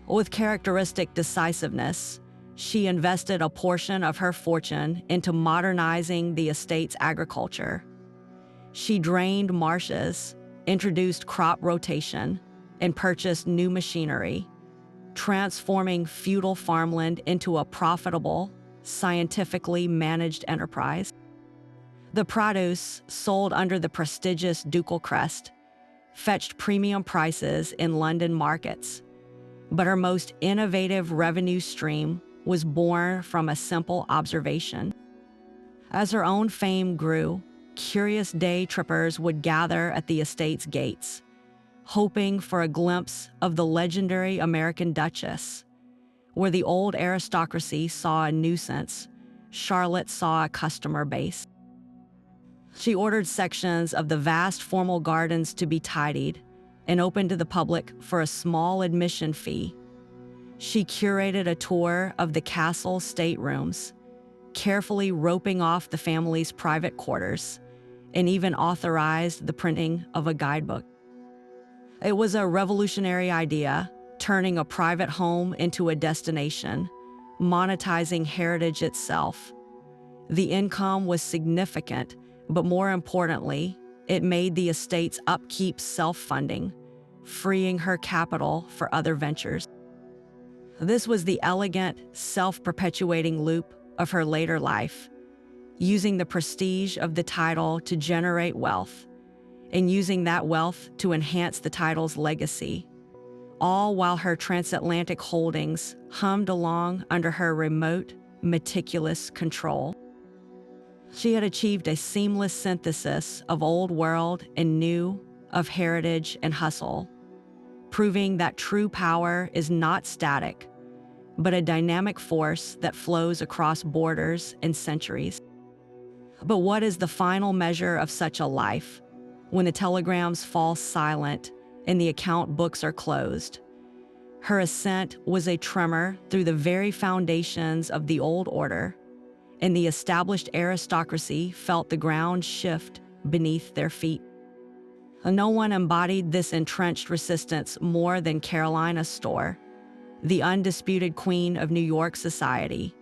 [SPEAKER 1] With characteristic decisiveness, she invested a portion of her fortune into modernizing the estate's agriculture. She drained marshes, introduced crop rotation, and purchased new machinery, transforming feudal farmland into a profitable, scientifically managed enterprise. The produce, sold under the prestigious ducal crest, fetched premium prices in London markets, but her most innovative revenue stream was born from a simple observation. As her own fame grew, curious day trippers would gather at the estate's gates, hoping for a glimpse of the legendary American Duchess. Where the old aristocracy saw a nuisance, Charlotte saw a customer base. She ordered sections of the vast formal gardens to be tidied and opened to the public for a small admission fee. She curated a tour of the castle staterooms, carefully roping off the family's private quarters, and even authorized the printing of a guidebook. It was a revolutionary idea, turning a private home into a destination, monetizing heritage itself. The income was significant, but more importantly, it made the estate's upkeep self-funding, freeing her capital for other ventures. This was the elegant, self-perpetuating loop of her later life, using the prestige of the title to generate wealth, and using that wealth to enhance the title's legacy, all while her transatlantic holdings hummed along under her remote, meticulous control. She had achieved a seamless synthesis of old world and new, of heritage and hustle, proving that true power is not static, but a dynamic force that flows across borders and centuries. But what is the final measure of such a life, when the telegrams fall silent and the account books are closed? Her ascent was a tremor through the very foundations of the old order, and the established aristocracy felt the ground shift beneath their feet. No one embodied this entrenched resistance more than Caroline Astor, the undisputed queen of New York society.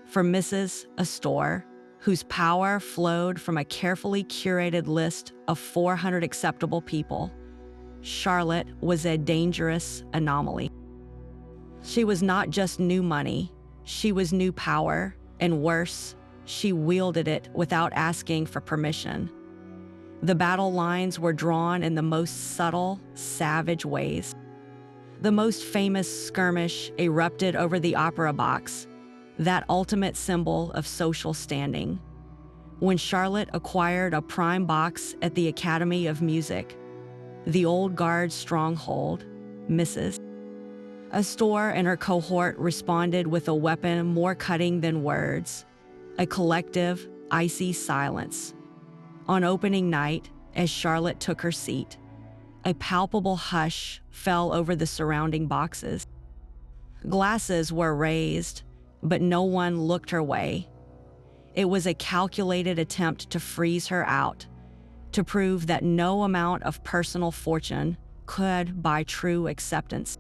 [SPEAKER 1] For Mrs. Astor, whose power flowed from a carefully curated list of 400 acceptable people, Charlotte was a dangerous anomaly. She was not just new money, she was new power, and worse, she wielded it without asking for permission. The battle lines were drawn in the most subtle, savage ways. The most famous skirmish erupted over the opera box, that ultimate symbol of social standing. When Charlotte acquired a prime box at the Academy of Music, the old guard's stronghold, Mrs. Astor and her cohort responded with a weapon more cutting than words, a collective, icy silence. On opening night, as Charlotte took her seat, a palpable hush fell over the surrounding boxes. Glasses were raised, but no one looked her way. It was a calculated attempt to freeze her out, to prove that no amount of personal fortune could buy true acceptance.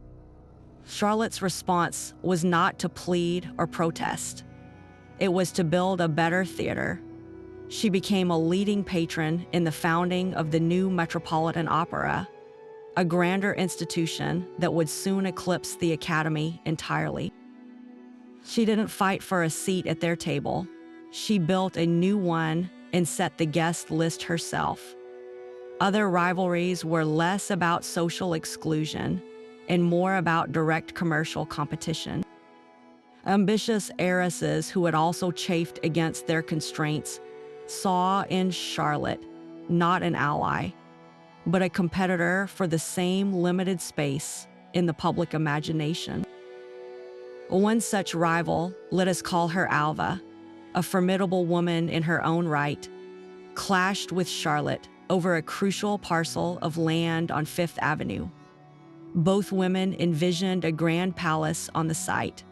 [SPEAKER 1] Charlotte's response was not to plead or protest. It was to build a better theater. She became a leading patron in the founding of the new Metropolitan Opera, a grander institution that would soon eclipse the Academy entirely. She didn't fight for a seat at their table. She built a new one and set the guest list herself. Other rivalries were less about social exclusion and more about direct commercial competition. Ambitious heiresses who had also chafed against their constraints saw in Charlotte not an ally, but a competitor for the same limited space in the public imagination. One such rival, let us call her Alva, a formidable woman in her own right, clashed with Charlotte over a crucial parcel of land on Fifth Avenue. Both women envisioned a grand palace on the site,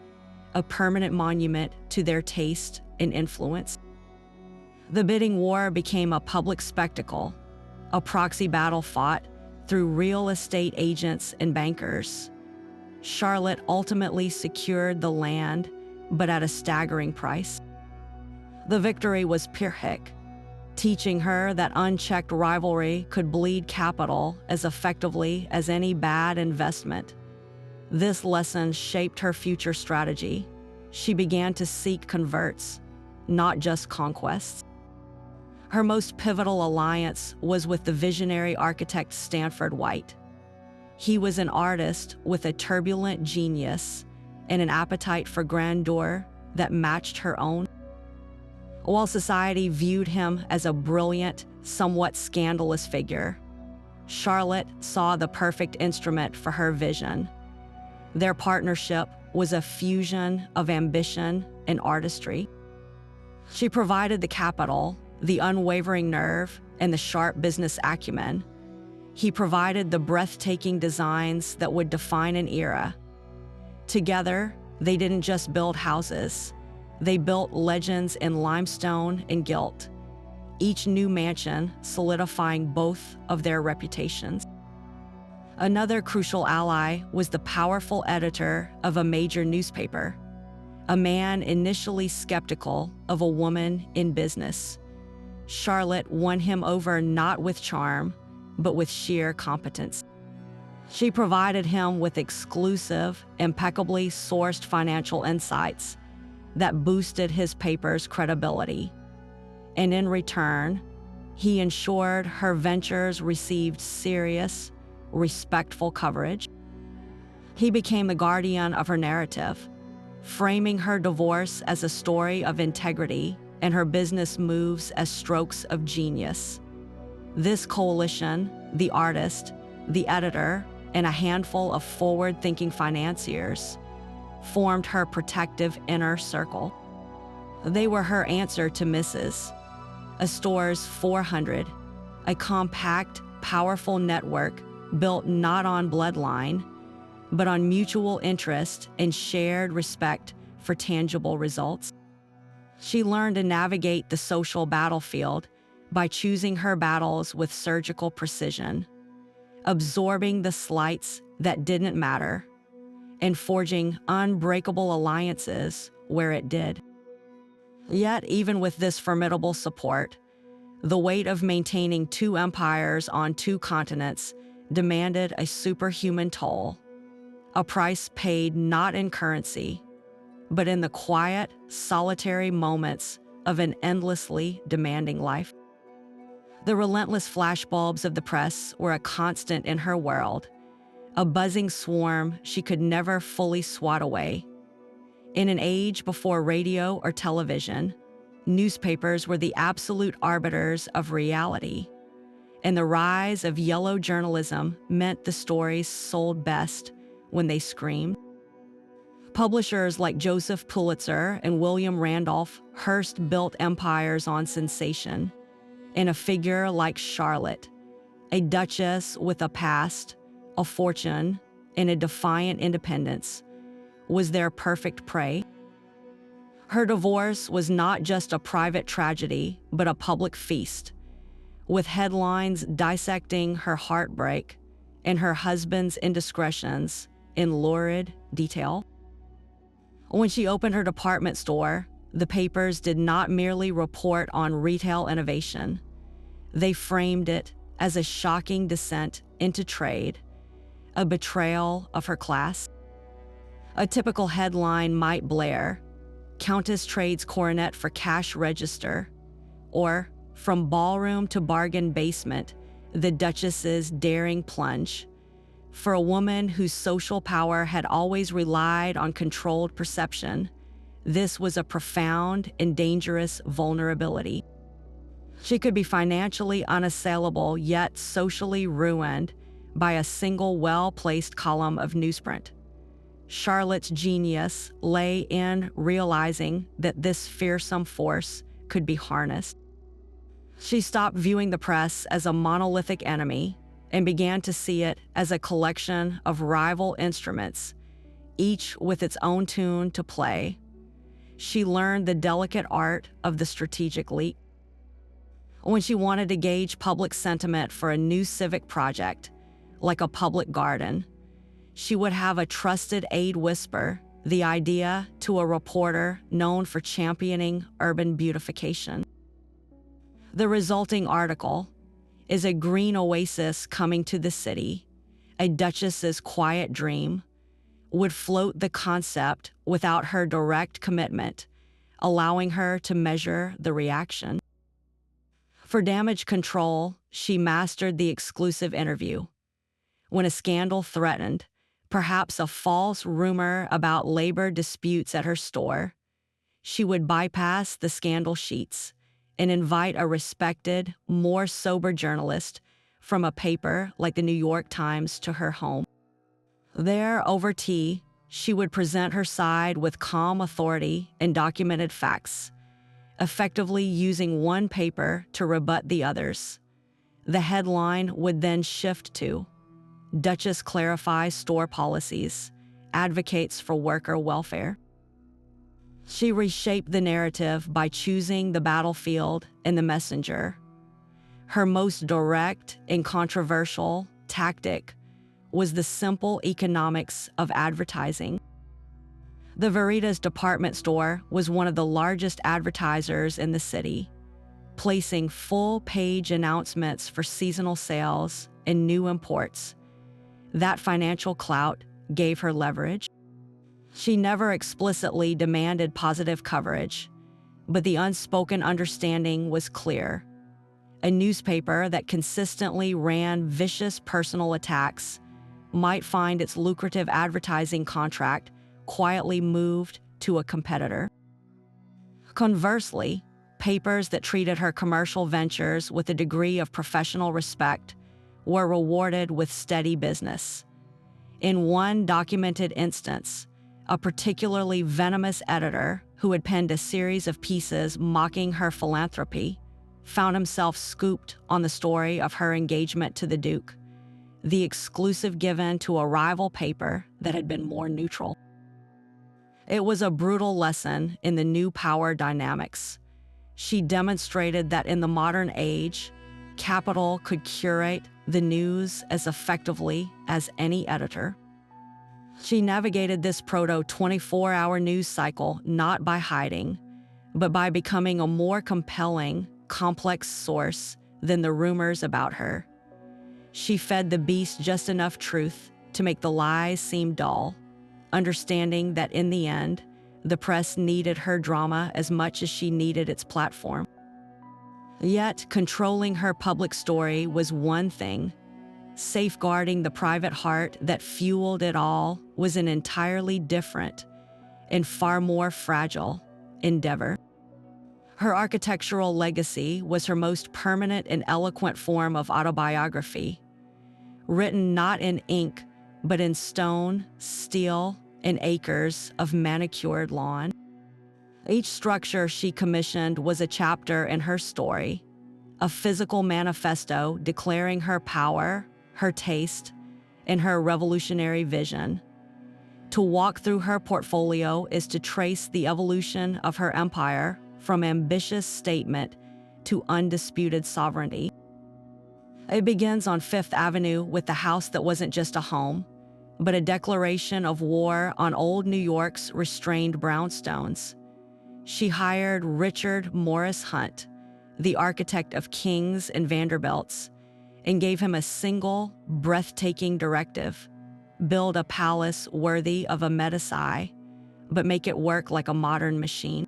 [SPEAKER 1] a permanent monument to their taste and influence. The bidding war became a public spectacle, a proxy battle fought through real estate agents and bankers. Charlotte ultimately secured the land, but at a staggering price. The victory was Pyrrhic, teaching her that unchecked rivalry could bleed capital as effectively as any bad investment. This lesson shaped her future strategy. She began to seek converts, not just conquests. Her most pivotal alliance was with the visionary architect Stanford White. He was an artist with a turbulent genius and an appetite for grandeur that matched her own. While society viewed him as a brilliant, somewhat scandalous figure, Charlotte saw the perfect instrument for her vision. Their partnership was a fusion of ambition and artistry. She provided the capital, the unwavering nerve, and the sharp business acumen. He provided the breathtaking designs that would define an era. Together, they didn't just build houses. They built legends in limestone and gilt, each new mansion solidifying both of their reputations. Another crucial ally was the powerful editor of a major newspaper, a man initially skeptical of a woman in business. Charlotte won him over not with charm, but with sheer competence. She provided him with exclusive, impeccably sourced financial insights that boosted his paper's credibility. And in return, he ensured her ventures received serious, respectful coverage. He became the guardian of her narrative, framing her divorce as a story of integrity and her business moves as strokes of genius. This coalition, the artist, the editor, and a handful of forward-thinking financiers, formed her protective inner circle. They were her answer to Mrs. Astor's 400, a compact, powerful network built not on bloodline, but on mutual interest and shared respect for tangible results. She learned to navigate the social battlefield by choosing her battles with surgical precision, absorbing the slights that didn't matter, and forging unbreakable alliances where it did. Yet, even with this formidable support, the weight of maintaining two empires on two continents demanded a superhuman toll, a price paid not in currency, but in the quiet, solitary moments of an endlessly demanding life. The relentless flashbulbs of the press were a constant in her world, a buzzing swarm she could never fully swat away. In an age before radio or television, newspapers were the absolute arbiters of reality, and the rise of yellow journalism meant the stories sold best when they screamed. Publishers like Joseph Pulitzer and William Randolph Hearst built empires on sensation, and a figure like Charlotte, a duchess with a past, a fortune, and a defiant independence, was their perfect prey. Her divorce was not just a private tragedy, but a public feast, with headlines dissecting her heartbreak and her husband's indiscretions in lurid detail. When she opened her department store, the papers did not merely report on retail innovation. They framed it as a shocking descent into trade, a betrayal of her class. A typical headline might blare, "Countess trades coronet for cash register," or "From ballroom to bargain basement, the Duchess's daring plunge," For a woman whose social power had always relied on controlled perception, this was a profound and dangerous vulnerability. She could be financially unassailable, yet socially ruined by a single well-placed column of newsprint. Charlotte's genius lay in realizing that this fearsome force could be harnessed. She stopped viewing the press as a monolithic enemy and began to see it as a collection of rival instruments, each with its own tune to play. She learned the delicate art of the strategic leap. When she wanted to gauge public sentiment for a new civic project, like a public garden, she would have a trusted aide whisper the idea to a reporter known for championing urban beautification. The resulting article is a green oasis coming to the city, a duchess's quiet dream, would float the concept without her direct commitment, allowing her to measure the reaction. For damage control, she mastered the exclusive interview. When a scandal threatened, perhaps a false rumor about labor disputes at her store, she would bypass the scandal sheets and invite a respected, more sober journalist from a paper like the New York Times to her home. There, over tea, she would present her side with calm authority and documented facts, effectively using one paper to rebut the others. The headline would then shift to, "Duchess clarifies store policies, advocates for worker welfare." She reshaped the narrative by choosing the battlefield and the messenger. Her most direct and controversial tactic was the simple economics of advertising. The Veritas department store was one of the largest advertisers in the city, placing full-page announcements for seasonal sales and new imports. That financial clout gave her leverage. She never explicitly demanded positive coverage, but the unspoken understanding was clear. A newspaper that consistently ran vicious personal attacks might find its lucrative advertising contract quietly moved to a competitor. Conversely, papers that treated her commercial ventures with a degree of professional respect were rewarded with steady business. In one documented instance, a particularly venomous editor who had penned a series of pieces mocking her philanthropy found himself scooped on the story of her engagement to the Duke, the exclusive given to a rival paper that had been more neutral. It was a brutal lesson in the new power dynamics. She demonstrated that in the modern age, capital could curate the news as effectively as any editor. She navigated this proto-24-hour news cycle not by hiding, but by becoming a more compelling, complex source than the rumors about her. She fed the beast just enough truth to make the lies seem dull, understanding that in the end, the press needed her drama as much as she needed its platform. Yet, controlling her public story was one thing. Safeguarding the private heart that fueled it all was an entirely different and far more fragile endeavor. Her architectural legacy was her most permanent and eloquent form of autobiography, written not in ink, but in stone, steel, and acres of manicured lawn. Each structure she commissioned was a chapter in her story, a physical manifesto declaring her power, her taste, and her revolutionary vision. To walk through her portfolio is to trace the evolution of her empire from ambitious statement to undisputed sovereignty. It begins on Fifth Avenue with the house that wasn't just a home, but a declaration of war on old New York's restrained brownstones. She hired Richard Morris Hunt, the architect of Kings and Vanderbilts, and gave him a single, breathtaking directive: build a palace worthy of a Medici, but make it work like a modern machine.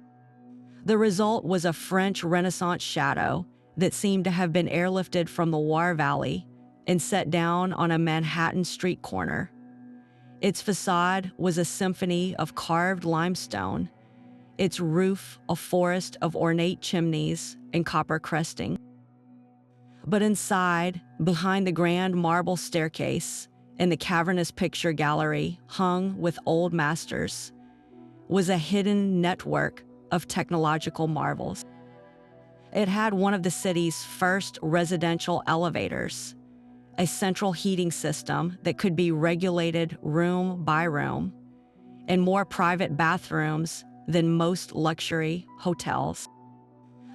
[SPEAKER 1] The result was a French Renaissance shadow that seemed to have been airlifted from the Loire Valley, and set down on a Manhattan street corner. Its facade was a symphony of carved limestone, its roof a forest of ornate chimneys and copper cresting. But inside, behind the grand marble staircase and the cavernous picture gallery hung with old masters, was a hidden network of technological marvels. It had one of the city's first residential elevators, a central heating system that could be regulated room by room, and more private bathrooms than most luxury hotels.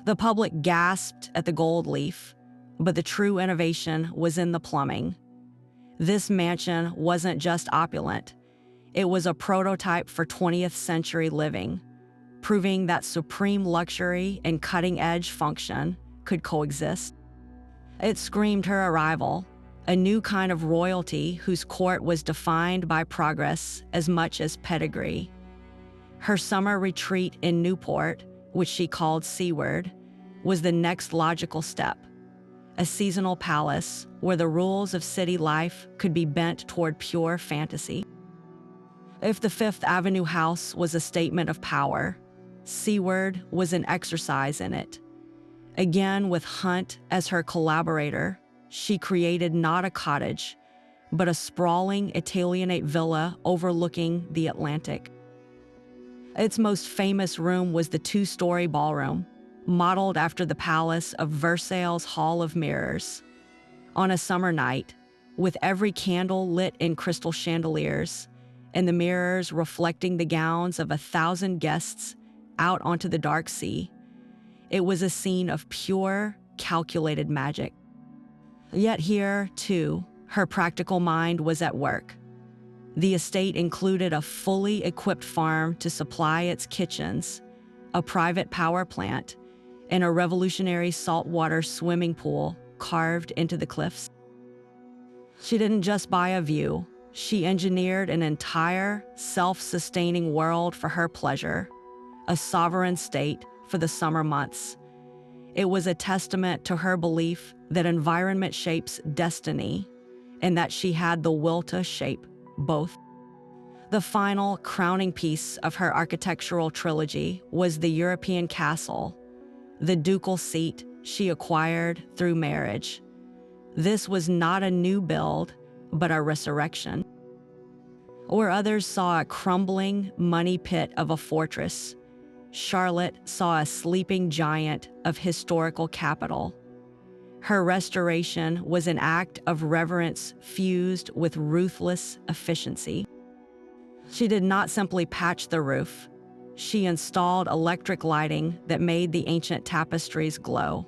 [SPEAKER 1] The public gasped at the gold leaf, but the true innovation was in the plumbing. This mansion wasn't just opulent, it was a prototype for 20th century living, proving that supreme luxury and cutting-edge function could coexist. It screamed her arrival, a new kind of royalty whose court was defined by progress as much as pedigree. Her summer retreat in Newport, which she called Seaward, was the next logical step, a seasonal palace where the rules of city life could be bent toward pure fantasy. If the Fifth Avenue house was a statement of power, Seaward was an exercise in it. Again, with Hunt as her collaborator, she created not a cottage, but a sprawling Italianate villa overlooking the Atlantic. Its most famous room was the two-story ballroom, modeled after the palace of Versailles' Hall of Mirrors. On a summer night, with every candle lit in crystal chandeliers, and the mirrors reflecting the gowns of 1,000 guests out onto the dark sea, it was a scene of pure, calculated magic. Yet here, too, her practical mind was at work. The estate included a fully equipped farm to supply its kitchens, a private power plant, and a revolutionary saltwater swimming pool carved into the cliffs. She didn't just buy a view, she engineered an entire, self-sustaining world for her pleasure, a sovereign state for the summer months. It was a testament to her belief that environment shapes destiny, and that she had the will to shape both. The final, crowning piece of her architectural trilogy was the European castle, the ducal seat she acquired through marriage. This was not a new build, but a resurrection. Where others saw a crumbling money pit of a fortress, Charlotte saw a sleeping giant of historical capital. Her restoration was an act of reverence fused with ruthless efficiency. She did not simply patch the roof. She installed electric lighting that made the ancient tapestries glow.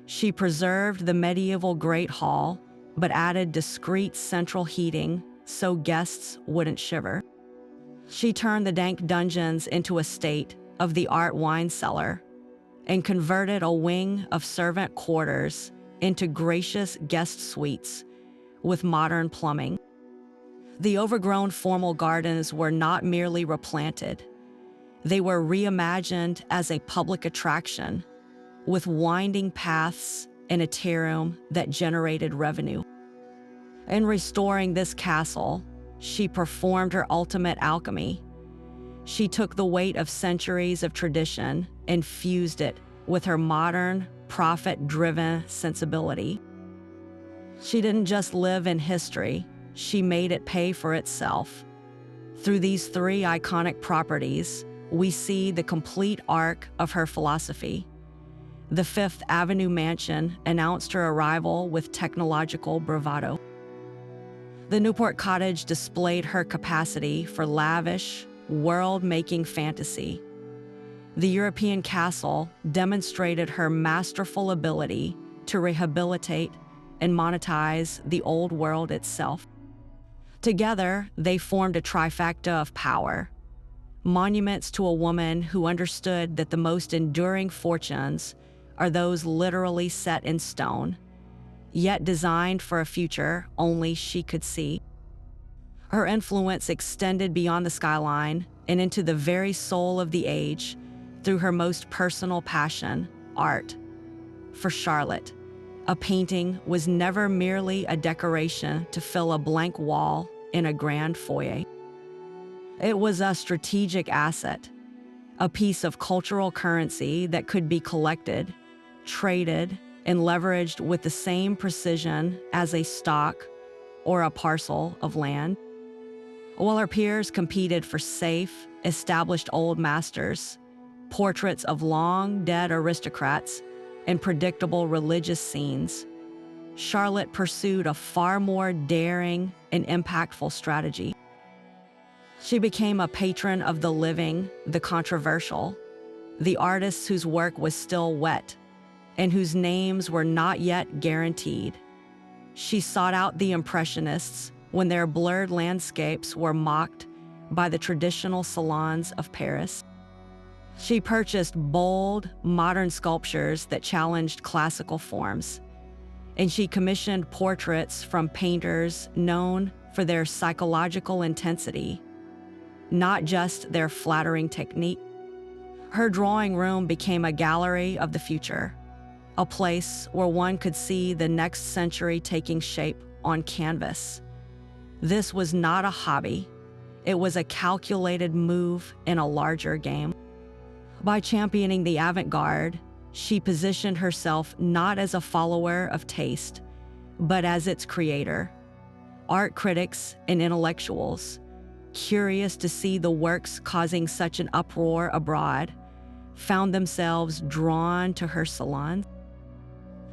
[SPEAKER 1] She preserved the medieval Great Hall, but added discreet central heating so guests wouldn't shiver. She turned the dank dungeons into a state-of-the-art wine cellar, and converted a wing of servant quarters into gracious guest suites with modern plumbing. The overgrown formal gardens were not merely replanted. They were reimagined as a public attraction, with winding paths and a terrain that generated revenue. In restoring this castle, she performed her ultimate alchemy. She took the weight of centuries of tradition and fused it with her modern, profit-driven sensibility. She didn't just live in history, she made it pay for itself. Through these three iconic properties, we see the complete arc of her philosophy. The Fifth Avenue mansion announced her arrival with technological bravado. The Newport cottage displayed her capacity for lavish, world-making fantasy. The European castle demonstrated her masterful ability to rehabilitate and monetize the old world itself. Together, they formed a trifecta of power, monuments to a woman who understood that the most enduring fortunes are those literally set in stone, yet designed for a future only she could see. Her influence extended beyond the skyline and into the very soul of the age through her most personal passion, art. For Charlotte, A painting was never merely a decoration to fill a blank wall in a grand foyer. It was a strategic asset, a piece of cultural currency that could be collected, traded, and leveraged with the same precision as a stock or a parcel of land. While her peers competed for safe, established old masters, portraits of long-dead aristocrats, and predictable religious scenes, Charlotte pursued a far more daring and impactful strategy. She became a patron of the living, the controversial, the artists whose work was still wet and whose names were not yet guaranteed. She sought out the Impressionists when their blurred landscapes were mocked by the traditional salons of Paris. She purchased bold, modern sculptures that challenged classical forms, and she commissioned portraits from painters known for their psychological intensity, not just their flattering technique. Her drawing room became a gallery of the future, a place where one could see the next century taking shape on canvas. This was not a hobby. It was a calculated move in a larger game. By championing the avant-garde, she positioned herself not as a follower of taste, but as its creator. Art critics and intellectuals, curious to see the works causing such an uproar abroad, found themselves drawn to her salon.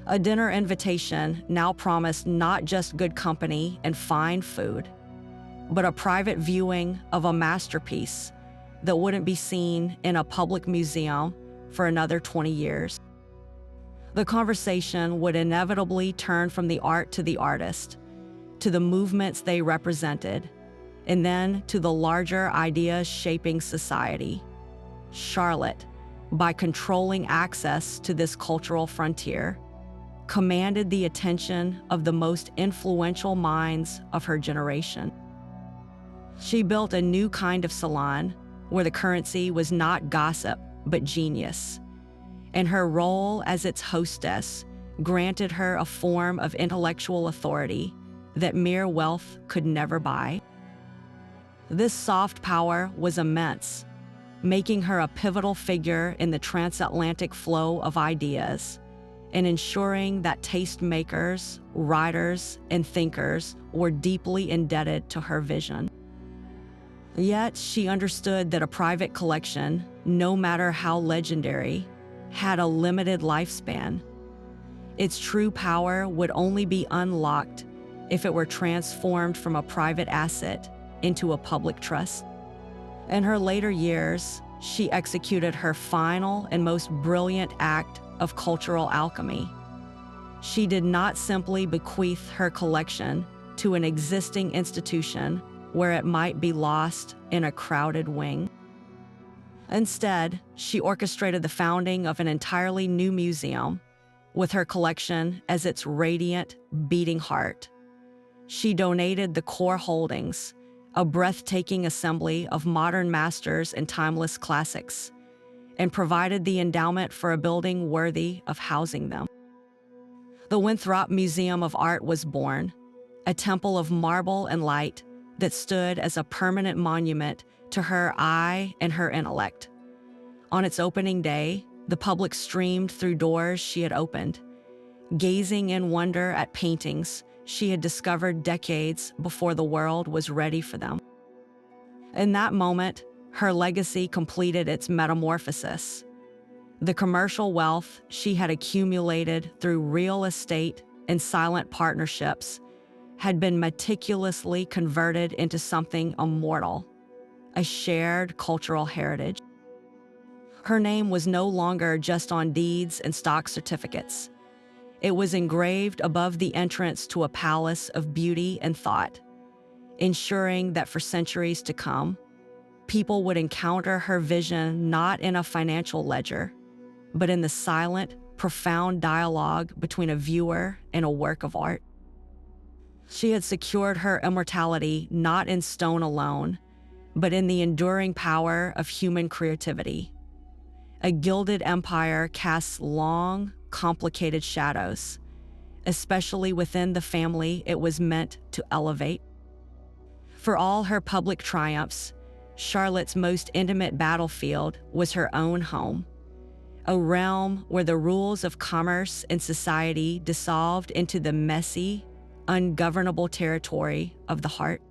[SPEAKER 1] A dinner invitation now promised not just good company and fine food, but a private viewing of a masterpiece that wouldn't be seen in a public museum for another 20 years. The conversation would inevitably turn from the art to the artist, to the movements they represented, and then to the larger ideas shaping society. Charlotte, by controlling access to this cultural frontier, commanded the attention of the most influential minds of her generation. She built a new kind of salon where the currency was not gossip, but genius. And her role as its hostess granted her a form of intellectual authority that mere wealth could never buy. This soft power was immense, making her a pivotal figure in the transatlantic flow of ideas and ensuring that tastemakers, writers, and thinkers were deeply indebted to her vision. Yet she understood that a private collection, no matter how legendary, had a limited lifespan. Its true power would only be unlocked if it were transformed from a private asset into a public trust. In her later years, she executed her final and most brilliant act of cultural alchemy. She did not simply bequeath her collection to an existing institution where it might be lost in a crowded wing. Instead, she orchestrated the founding of an entirely new museum, with her collection as its radiant, beating heart. She donated the core holdings, a breathtaking assembly of modern masters and timeless classics, and provided the endowment for a building worthy of housing them. The Winthrop Museum of Art was born, a temple of marble and light that stood as a permanent monument to her eye and her intellect. On its opening day, the public streamed through doors she had opened, gazing in wonder at paintings she had discovered decades before the world was ready for them. In that moment, her legacy completed its metamorphosis. The commercial wealth she had accumulated through real estate and silent partnerships had been meticulously converted into something immortal, a shared cultural heritage. Her name was no longer just on deeds and stock certificates. It was engraved above the entrance to a palace of beauty and thought, ensuring that for centuries to come, people would encounter her vision not in a financial ledger, but in the silent, profound dialogue between a viewer and a work of art. She had secured her immortality not in stone alone, but in the enduring power of human creativity. A gilded empire casts long, complicated shadows, especially within the family it was meant to elevate. For all her public triumphs, Charlotte's most intimate battlefield was her own home, a realm where the rules of commerce and society dissolved into the messy, ungovernable territory of the heart.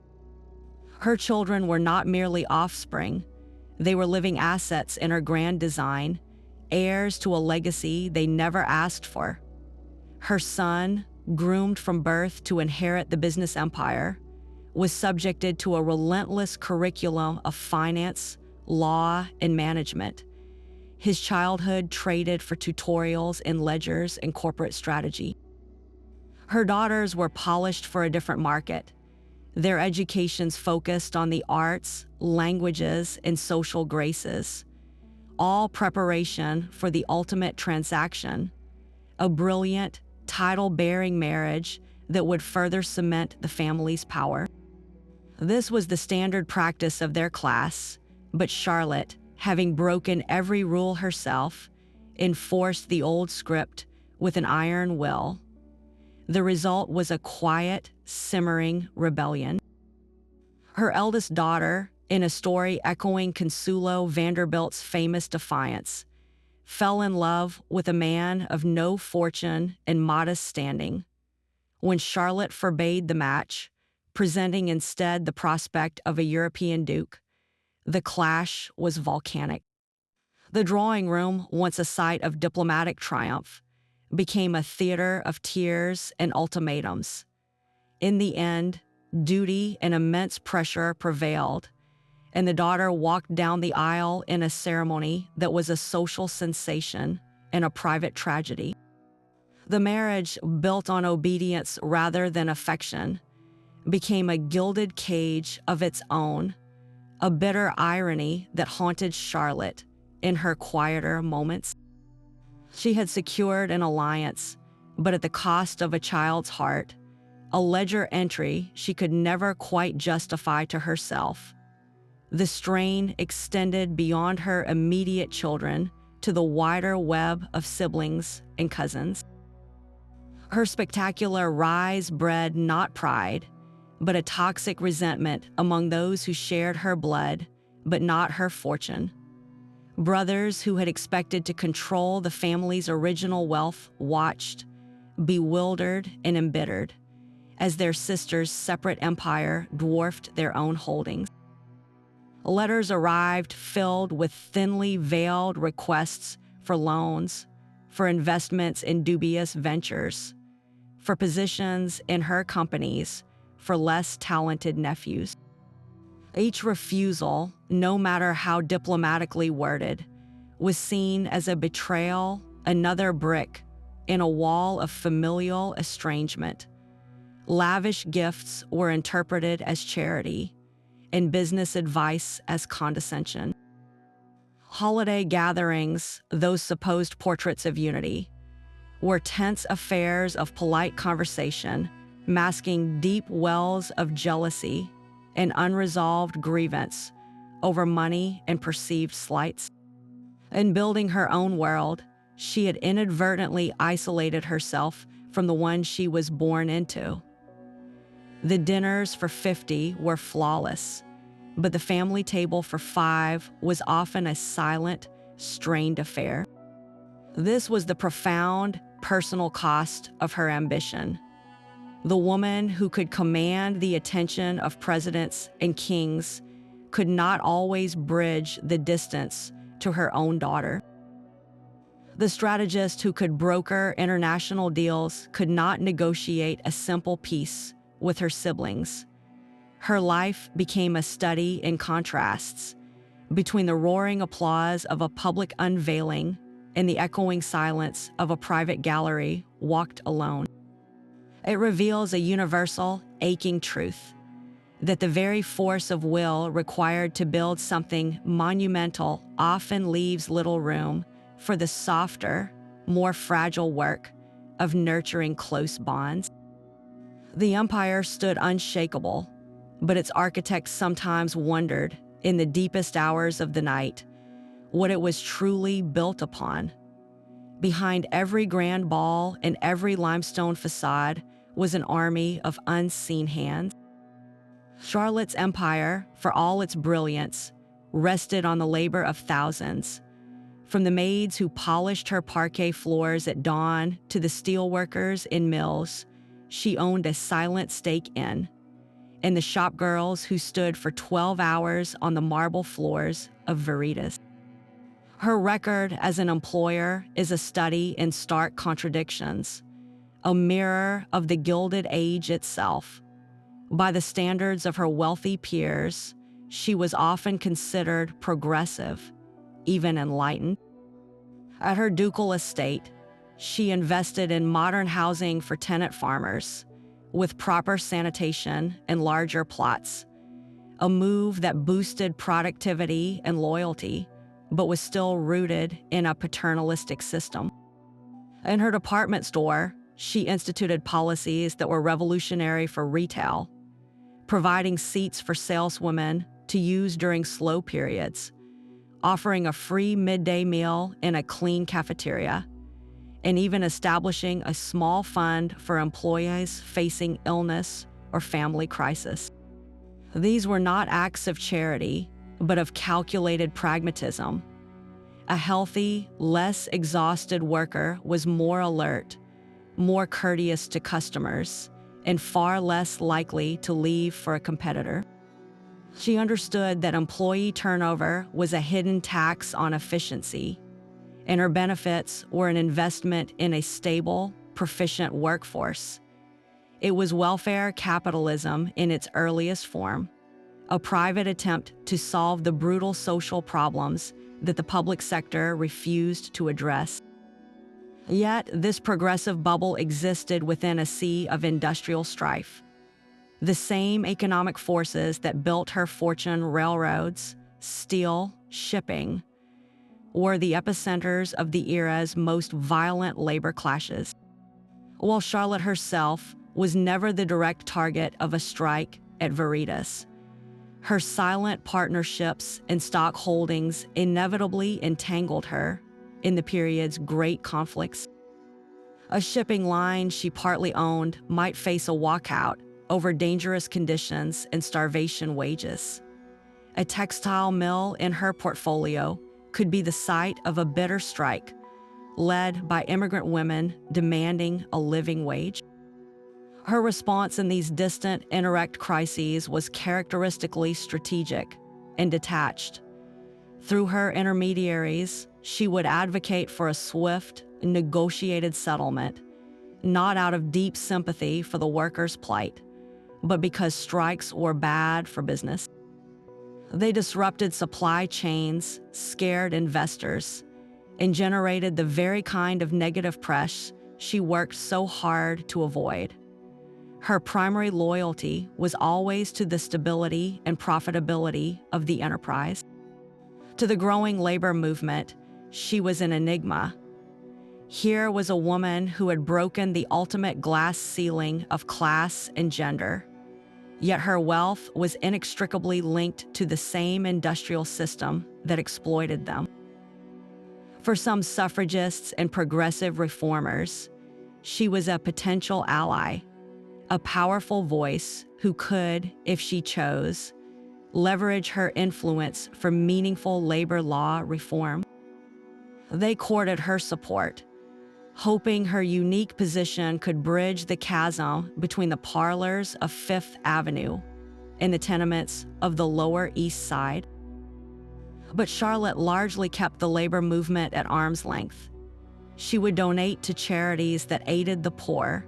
[SPEAKER 1] Her children were not merely offspring, they were living assets in her grand design, heirs to a legacy they never asked for. Her son, groomed from birth to inherit the business empire, was subjected to a relentless curriculum of finance, law, and management. His childhood traded for tutorials in ledgers and corporate strategy. Her daughters were polished for a different market. Their educations focused on the arts, languages, and social graces, all preparation for the ultimate transaction, a brilliant, title-bearing marriage that would further cement the family's power. This was the standard practice of their class, but Charlotte, having broken every rule herself, enforced the old script with an iron will. The result was a quiet, simmering rebellion. Her eldest daughter, in a story echoing Consuelo Vanderbilt's famous defiance, fell in love with a man of no fortune and modest standing. When Charlotte forbade the match, presenting instead the prospect of a European duke, the clash was volcanic. The drawing room, once a site of diplomatic triumph, became a theater of tears and ultimatums. In the end, duty and immense pressure prevailed, and the daughter walked down the aisle in a ceremony that was a social sensation and a private tragedy. The marriage, built on obedience rather than affection, became a gilded cage of its own, a bitter irony that haunted Charlotte in her quieter moments. She had secured an alliance, but at the cost of a child's heart, a ledger entry she could never quite justify to herself. The strain extended beyond her immediate children to the wider web of siblings and cousins. Her spectacular rise bred not pride, but a toxic resentment among those who shared her blood, but not her fortune. Brothers who had expected to control the family's original wealth watched, bewildered and embittered, as their sister's separate empire dwarfed their own holdings. Letters arrived filled with thinly veiled requests for loans, for investments in dubious ventures, for positions in her companies, for less talented nephews. Each refusal, no matter how diplomatically worded, was seen as a betrayal, another brick in a wall of familial estrangement. Lavish gifts were interpreted as charity, and business advice as condescension. Holiday gatherings, those supposed portraits of unity, were tense affairs of polite conversation, masking deep wells of jealousy and unresolved grievance over money and perceived slights. In building her own world, she had inadvertently isolated herself from the one she was born into. The dinners for 50 were flawless, but the family table for 5 was often a silent, strained affair. This was the profound, personal cost of her ambition. The woman who could command the attention of presidents and kings could not always bridge the distance to her own daughter. The strategist who could broker international deals could not negotiate a simple peace with her siblings. Her life became a study in contrasts between the roaring applause of a public unveiling and the echoing silence of a private gallery walked alone. It reveals a universal, aching truth, that the very force of will required to build something monumental often leaves little room for the softer, more fragile work of nurturing close bonds. The empire stood unshakable, but its architects sometimes wondered, in the deepest hours of the night, what it was truly built upon. Behind every grand ball and every limestone facade was an army of unseen hands. Charlotte's empire, for all its brilliance, rested on the labor of thousands. From the maids who polished her parquet floors at dawn to the steelworkers in mills, she owned a silent stake in, and the shopgirls who stood for 12 hours on the marble floors of Veritas. Her record as an employer is a study in stark contradictions, a mirror of the Gilded Age itself. By the standards of her wealthy peers, she was often considered progressive, even enlightened. At her ducal estate, she invested in modern housing for tenant farmers, with proper sanitation and larger plots, a move that boosted productivity and loyalty, but was still rooted in a paternalistic system. In her department store, she instituted policies that were revolutionary for retail, providing seats for saleswomen to use during slow periods, offering a free midday meal in a clean cafeteria, and even establishing a small fund for employees facing illness or family crisis. These were not acts of charity, but of calculated pragmatism. A healthy, less exhausted worker was more alert, more courteous to customers, and far less likely to leave for a competitor. She understood that employee turnover was a hidden tax on efficiency, and her benefits were an investment in a stable, proficient workforce. It was welfare capitalism in its earliest form, a private attempt to solve the brutal social problems that the public sector refused to address. Yet, this progressive bubble existed within a sea of industrial strife. The same economic forces that built her fortune, railroads, steel, shipping, were the epicenters of the era's most violent labor clashes. While Charlotte herself was never the direct target of a strike at Veritas, her silent partnerships and stock holdings inevitably entangled her in the period's great conflicts. A shipping line she partly owned might face a walkout over dangerous conditions and starvation wages. A textile mill in her portfolio could be the site of a bitter strike, led by immigrant women demanding a living wage. Her response in these distant, indirect crises was characteristically strategic and detached. Through her intermediaries, she would advocate for a swift, negotiated settlement, not out of deep sympathy for the workers' plight, but because strikes were bad for business. They disrupted supply chains, scared investors, and generated the very kind of negative press she worked so hard to avoid. Her primary loyalty was always to the stability and profitability of the enterprise. To the growing labor movement, she was an enigma. Here was a woman who had broken the ultimate glass ceiling of class and gender, yet her wealth was inextricably linked to the same industrial system that exploited them. For some suffragists and progressive reformers, she was a potential ally, a powerful voice who could, if she chose, leverage her influence for meaningful labor law reform. They courted her support, hoping her unique position could bridge the chasm between the parlors of Fifth Avenue and the tenements of the Lower East Side. But Charlotte largely kept the labor movement at arm's length. She would donate to charities that aided the poor,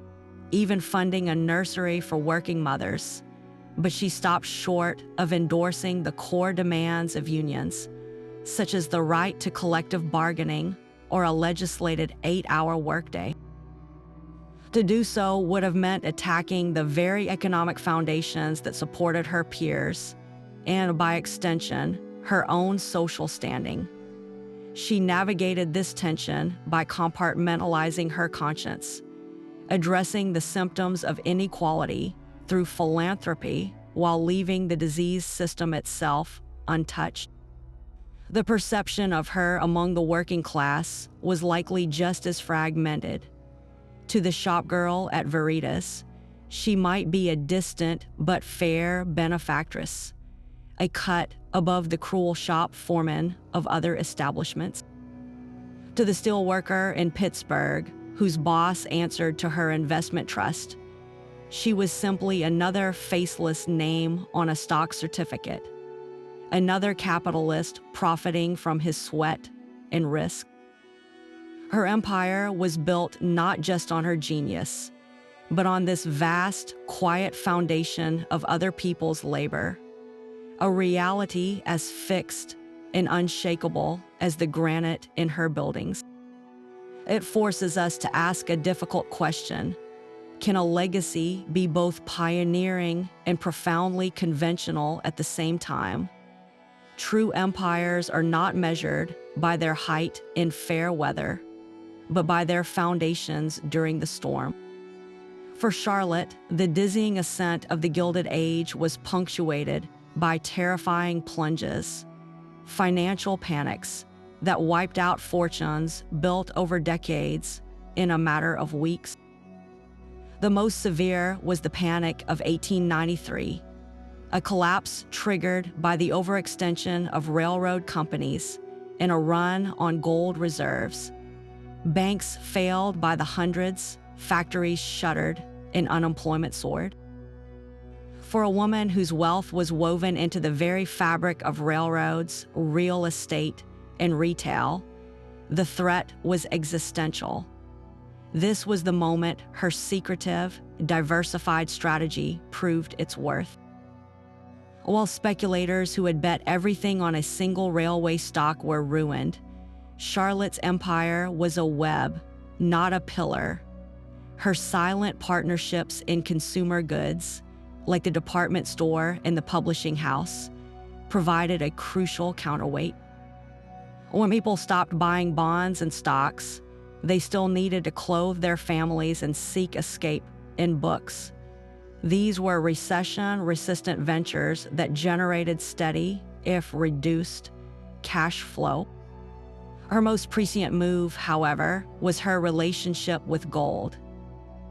[SPEAKER 1] even funding a nursery for working mothers, but she stopped short of endorsing the core demands of unions, such as the right to collective bargaining or a legislated 8-hour workday. To do so would have meant attacking the very economic foundations that supported her peers, and by extension, her own social standing. She navigated this tension by compartmentalizing her conscience, addressing the symptoms of inequality through philanthropy while leaving the disease system itself untouched. The perception of her among the working class was likely just as fragmented. To the shopgirl at Veritas, she might be a distant but fair benefactress, a cut above the cruel shop foreman of other establishments. To the steelworker in Pittsburgh, whose boss answered to her investment trust, she was simply another faceless name on a stock certificate, another capitalist profiting from his sweat and risk. Her empire was built not just on her genius, but on this vast, quiet foundation of other people's labor, a reality as fixed and unshakable as the granite in her buildings. It forces us to ask a difficult question. Can a legacy be both pioneering and profoundly conventional at the same time? True empires are not measured by their height in fair weather, but by their foundations during the storm. For Charlotte, the dizzying ascent of the Gilded Age was punctuated by terrifying plunges, financial panics that wiped out fortunes built over decades in a matter of weeks. The most severe was the Panic of 1893, a collapse triggered by the overextension of railroad companies and a run on gold reserves. Banks failed by the hundreds, factories shuttered, and unemployment soared. For a woman whose wealth was woven into the very fabric of railroads, real estate, and retail, the threat was existential. This was the moment her secretive, diversified strategy proved its worth. While speculators who had bet everything on a single railway stock were ruined, Charlotte's empire was a web, not a pillar. Her silent partnerships in consumer goods, like the department store and the publishing house, provided a crucial counterweight. When people stopped buying bonds and stocks, they still needed to clothe their families and seek escape in books. These were recession-resistant ventures that generated steady, if reduced, cash flow. Her most prescient move, however, was her relationship with gold.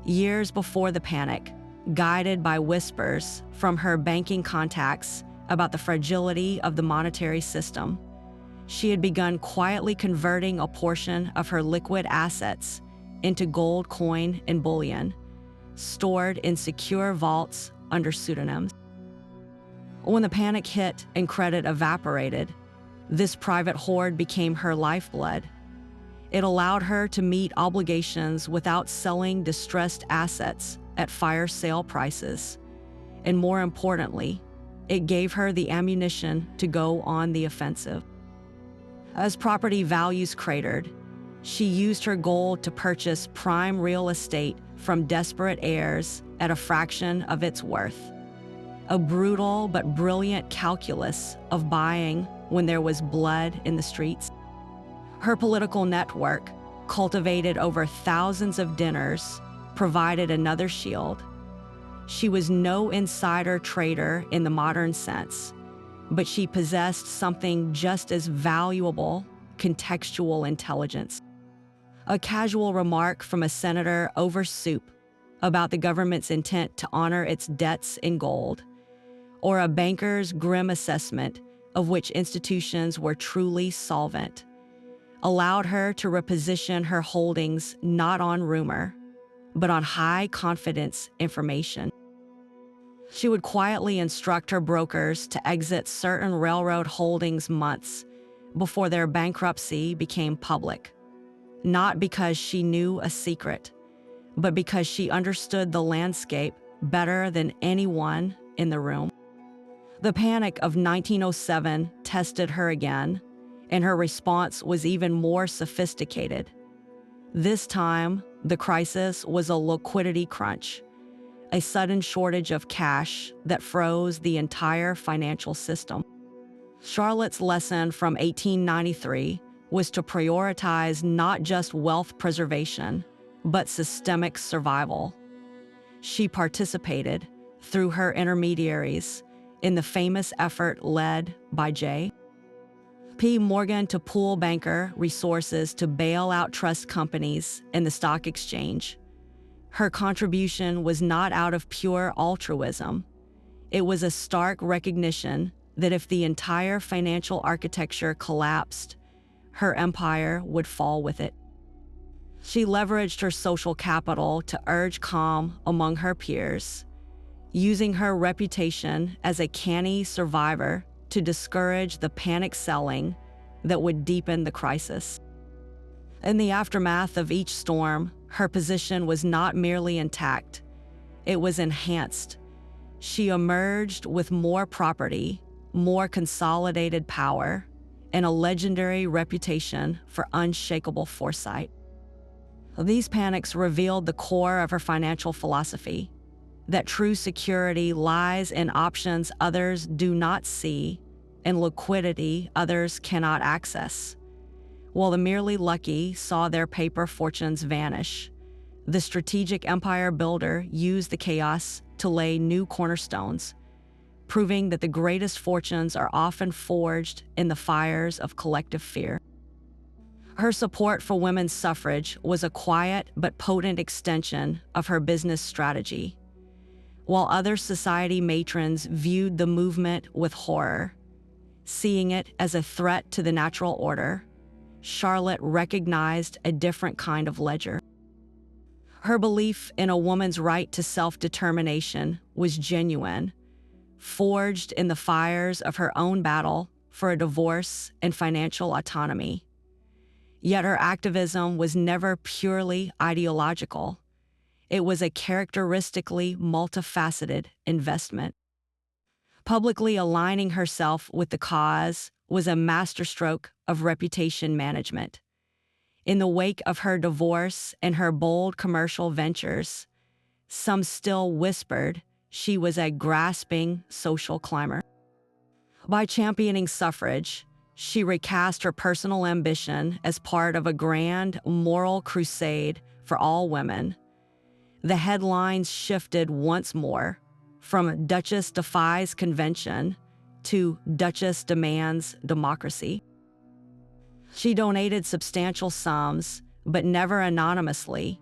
[SPEAKER 1] Years before the panic, guided by whispers from her banking contacts about the fragility of the monetary system, she had begun quietly converting a portion of her liquid assets into gold coin and bullion, stored in secure vaults under pseudonyms. When the panic hit and credit evaporated, this private hoard became her lifeblood. It allowed her to meet obligations without selling distressed assets at fire sale prices. And more importantly, it gave her the ammunition to go on the offensive. As property values cratered, she used her gold to purchase prime real estate from desperate heirs at a fraction of its worth. A brutal but brilliant calculus of buying when there was blood in the streets. Her political network, cultivated over thousands of dinners, provided another shield. She was no insider trader in the modern sense, but she possessed something just as valuable: contextual intelligence. A casual remark from a senator over soup about the government's intent to honor its debts in gold, or a banker's grim assessment of which institutions were truly solvent, allowed her to reposition her holdings not on rumor, but on high-confidence information. She would quietly instruct her brokers to exit certain railroad holdings months before their bankruptcy became public, not because she knew a secret, but because she understood the landscape better than anyone in the room. The panic of 1907 tested her again, and her response was even more sophisticated. This time, the crisis was a liquidity crunch, a sudden shortage of cash that froze the entire financial system. Charlotte's lesson from 1893 was to prioritize not just wealth preservation, but systemic survival. She participated, through her intermediaries, in the famous effort led by J. P. Morgan to pool banker resources to bail out trust companies and the stock exchange. Her contribution was not out of pure altruism. It was a stark recognition that if the entire financial architecture collapsed, her empire would fall with it. She leveraged her social capital to urge calm among her peers, using her reputation as a canny survivor to discourage the panic selling that would deepen the crisis. In the aftermath of each storm, her position was not merely intact, it was enhanced. She emerged with more property, more consolidated power, and a legendary reputation for unshakable foresight. These panics revealed the core of her financial philosophy, that true security lies in options others do not see and liquidity others cannot access. While the merely lucky saw their paper fortunes vanish, the strategic empire builder used the chaos to lay new cornerstones, proving that the greatest fortunes are often forged in the fires of collective fear. Her support for women's suffrage was a quiet but potent extension of her business strategy. While other society matrons viewed the movement with horror, seeing it as a threat to the natural order, Charlotte recognized a different kind of ledger. Her belief in a woman's right to self-determination was genuine, forged in the fires of her own battle for a divorce and financial autonomy. Yet her activism was never purely ideological. It was a characteristically multifaceted investment. Publicly aligning herself with the cause was a masterstroke of reputation management. In the wake of her divorce and her bold commercial ventures, some still whispered she was a grasping social climber. By championing suffrage, she recast her personal ambition as part of a grand moral crusade for all women. The headlines shifted once more from Duchess defies convention to Duchess demands democracy. She donated substantial sums, but never anonymously,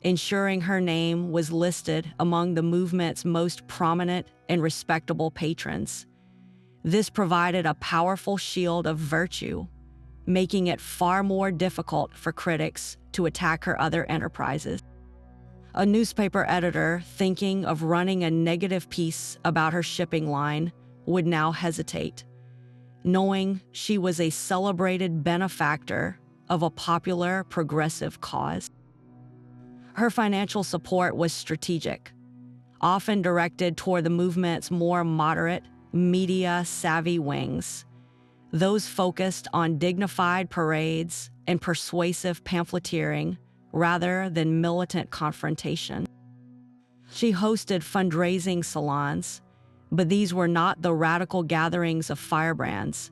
[SPEAKER 1] ensuring her name was listed among the movement's most prominent and respectable patrons. This provided a powerful shield of virtue, making it far more difficult for critics to attack her other enterprises. A newspaper editor thinking of running a negative piece about her shipping line would now hesitate, knowing she was a celebrated benefactor of a popular progressive cause. Her financial support was strategic, often directed toward the movement's more moderate, media-savvy wings, those focused on dignified parades and persuasive pamphleteering rather than militant confrontation. She hosted fundraising salons, but these were not the radical gatherings of firebrands.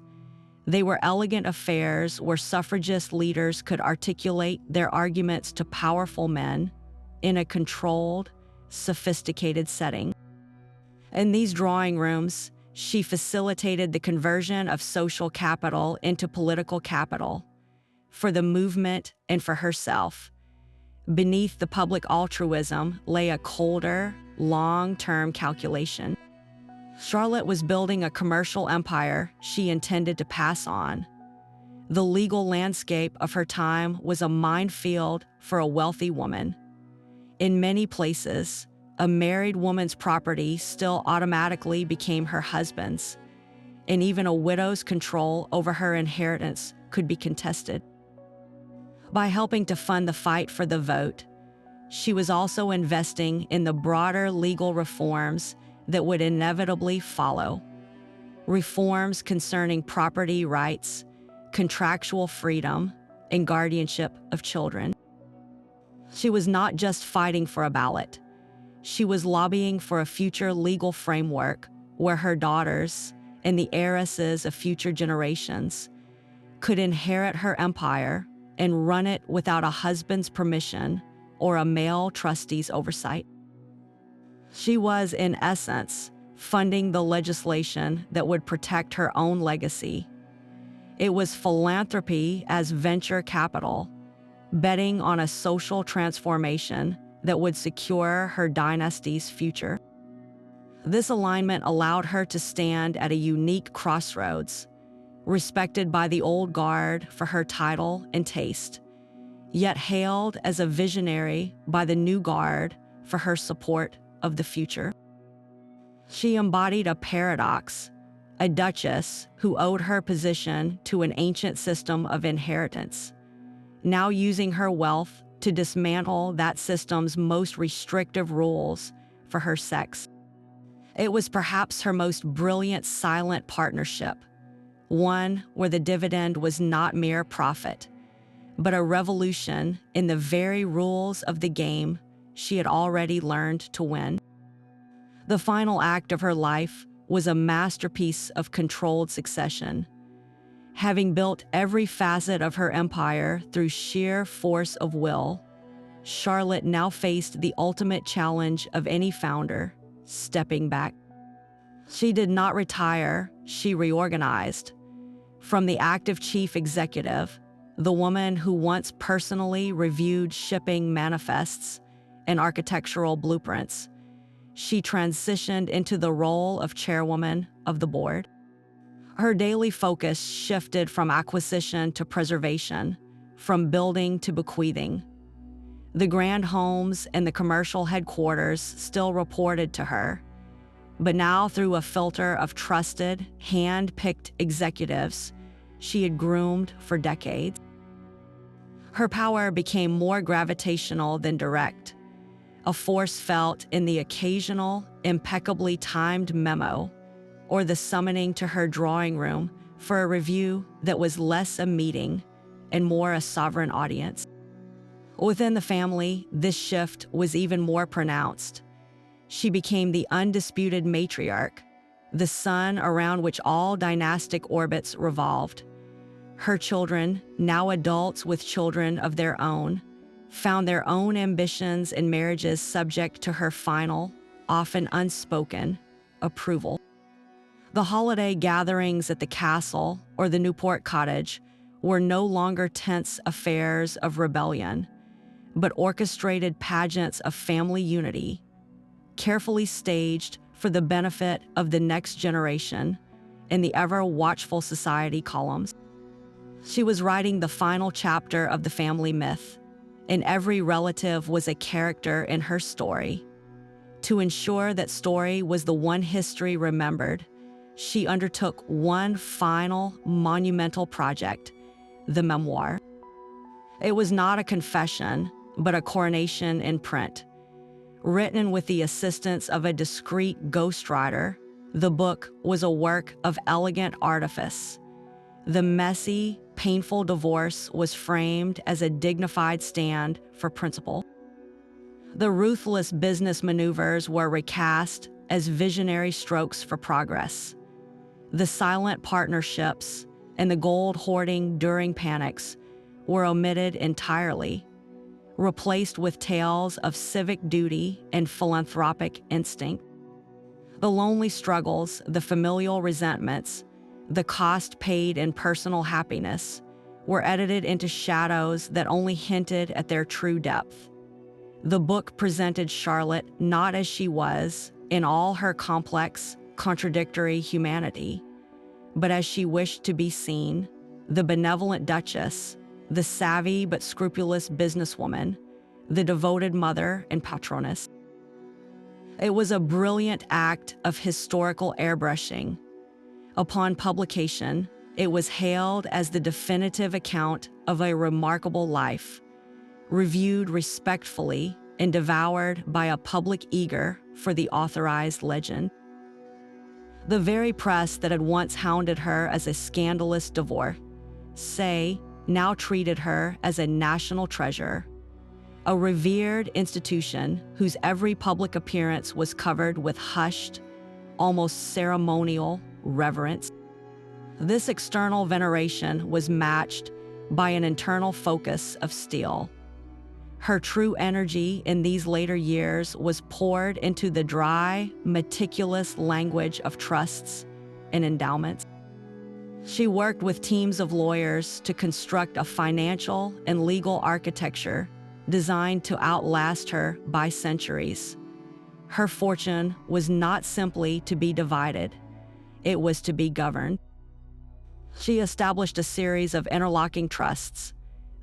[SPEAKER 1] They were elegant affairs where suffragist leaders could articulate their arguments to powerful men in a controlled, sophisticated setting. In these drawing rooms, she facilitated the conversion of social capital into political capital, for the movement and for herself. Beneath the public altruism lay a colder, long-term calculation. Charlotte was building a commercial empire she intended to pass on. The legal landscape of her time was a minefield for a wealthy woman. In many places, a married woman's property still automatically became her husband's, and even a widow's control over her inheritance could be contested. By helping to fund the fight for the vote, she was also investing in the broader legal reforms that would inevitably follow. Reforms concerning property rights, contractual freedom, and guardianship of children. She was not just fighting for a ballot. She was lobbying for a future legal framework where her daughters and the heiresses of future generations could inherit her empire and run it without a husband's permission or a male trustee's oversight. She was, in essence, funding the legislation that would protect her own legacy. It was philanthropy as venture capital, betting on a social transformation that would secure her dynasty's future. This alignment allowed her to stand at a unique crossroads, respected by the old guard for her title and taste, yet hailed as a visionary by the new guard for her support of the future. She embodied a paradox, a duchess who owed her position to an ancient system of inheritance, now using her wealth to dismantle that system's most restrictive rules for her sex. It was perhaps her most brilliant silent partnership, one where the dividend was not mere profit, but a revolution in the very rules of the game she had already learned to win. The final act of her life was a masterpiece of controlled succession. Having built every facet of her empire through sheer force of will, Charlotte now faced the ultimate challenge of any founder: stepping back. She did not retire, she reorganized. From the active chief executive, the woman who once personally reviewed shipping manifests and architectural blueprints, she transitioned into the role of chairwoman of the board. Her daily focus shifted from acquisition to preservation, from building to bequeathing. The grand homes and the commercial headquarters still reported to her, but now through a filter of trusted, hand-picked executives she had groomed for decades. Her power became more gravitational than direct, a force felt in the occasional, impeccably timed memo or the summoning to her drawing room for a review that was less a meeting and more a sovereign audience. Within the family, this shift was even more pronounced. She became the undisputed matriarch, the sun around which all dynastic orbits revolved. Her children, now adults with children of their own, found their own ambitions and marriages subject to her final, often unspoken, approval. The holiday gatherings at the castle or the Newport cottage were no longer tense affairs of rebellion, but orchestrated pageants of family unity, carefully staged for the benefit of the next generation in the ever-watchful society columns. She was writing the final chapter of the family myth, and every relative was a character in her story. To ensure that story was the one history remembered, she undertook one final monumental project, the memoir. It was not a confession, but a coronation in print. Written with the assistance of a discreet ghostwriter, the book was a work of elegant artifice. The messy, painful divorce was framed as a dignified stand for principle. The ruthless business maneuvers were recast as visionary strokes for progress. The silent partnerships and the gold hoarding during panics were omitted entirely, replaced with tales of civic duty and philanthropic instinct. The lonely struggles, the familial resentments, the cost paid in personal happiness were edited into shadows that only hinted at their true depth. The book presented Charlotte not as she was in all her complex, contradictory humanity, but as she wished to be seen, the benevolent duchess, the savvy but scrupulous businesswoman, the devoted mother and patroness. It was a brilliant act of historical airbrushing. Upon publication, it was hailed as the definitive account of a remarkable life, reviewed respectfully and devoured by a public eager for the authorized legend. The very press that had once hounded her as a scandalous divorcee now treated her as a national treasure, a revered institution whose every public appearance was covered with hushed, almost ceremonial reverence. This external veneration was matched by an internal focus of steel. Her true energy in these later years was poured into the dry, meticulous language of trusts and endowments. She worked with teams of lawyers to construct a financial and legal architecture designed to outlast her by centuries. Her fortune was not simply to be divided, it was to be governed. She established a series of interlocking trusts,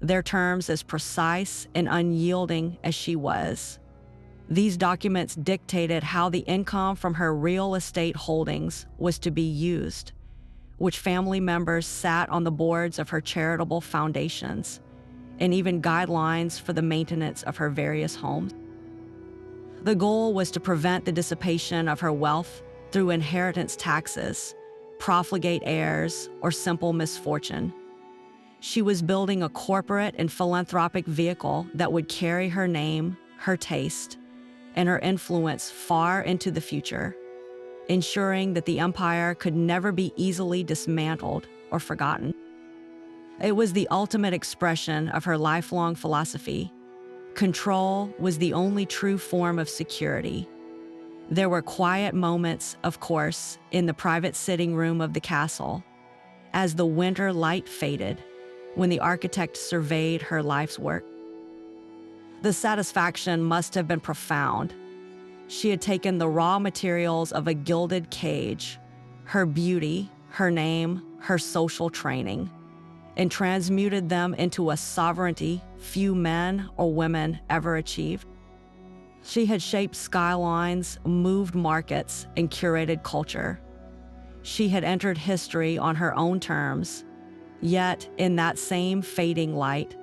[SPEAKER 1] their terms as precise and unyielding as she was. These documents dictated how the income from her real estate holdings was to be used, which family members sat on the boards of her charitable foundations, and even guidelines for the maintenance of her various homes. The goal was to prevent the dissipation of her wealth through inheritance taxes, profligate heirs, or simple misfortune. She was building a corporate and philanthropic vehicle that would carry her name, her taste, and her influence far into the future, ensuring that the empire could never be easily dismantled or forgotten. It was the ultimate expression of her lifelong philosophy. Control was the only true form of security. There were quiet moments, of course, in the private sitting room of the castle, as the winter light faded, when the architect surveyed her life's work. The satisfaction must have been profound. She had taken the raw materials of a gilded cage, her beauty, her name, her social training, and transmuted them into a sovereignty few men or women ever achieved. She had shaped skylines, moved markets, and curated culture. She had entered history on her own terms, yet in that same fading light,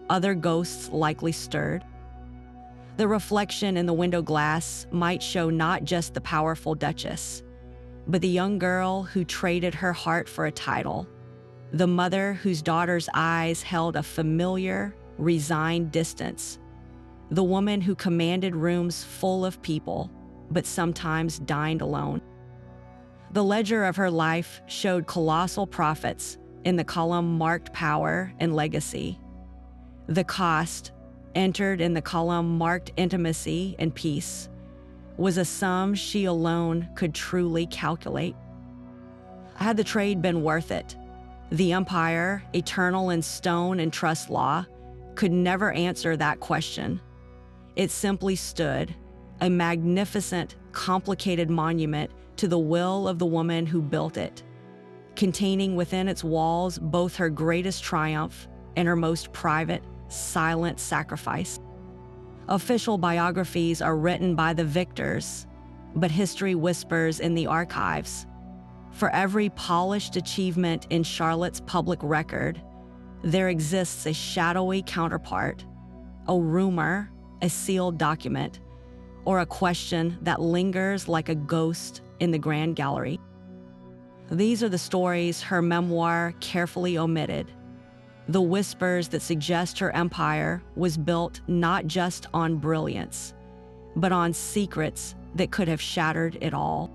[SPEAKER 1] other ghosts likely stirred. The reflection in the window glass might show not just the powerful duchess, but the young girl who traded her heart for a title, the mother whose daughter's eyes held a familiar, resigned distance, the woman who commanded rooms full of people, but sometimes dined alone. The ledger of her life showed colossal profits in the column marked power and legacy. The cost, entered in the column marked intimacy and peace, was a sum she alone could truly calculate. Had the trade been worth it, the empire, eternal in stone and trust law, could never answer that question. It simply stood, a magnificent, complicated monument to the will of the woman who built it, containing within its walls both her greatest triumph and her most private, silent sacrifice. Official biographies are written by the victors, but history whispers in the archives. For every polished achievement in Charlotte's public record, there exists a shadowy counterpart, a rumor, a sealed document, or a question that lingers like a ghost in the grand gallery. These are the stories her memoir carefully omitted, the whispers that suggest her empire was built not just on brilliance, but on secrets that could have shattered it all.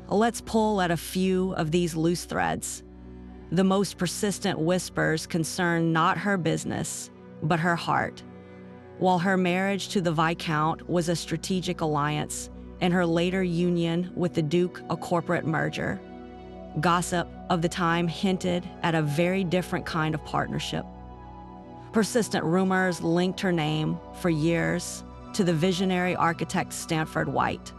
[SPEAKER 1] Let's pull at a few of these loose threads. The most persistent whispers concern not her business, but her heart. While her marriage to the Viscount was a strategic alliance, and her later union with the Duke a corporate merger, gossip of the time hinted at a very different kind of partnership. Persistent rumors linked her name, for years, to the visionary architect Stanford White.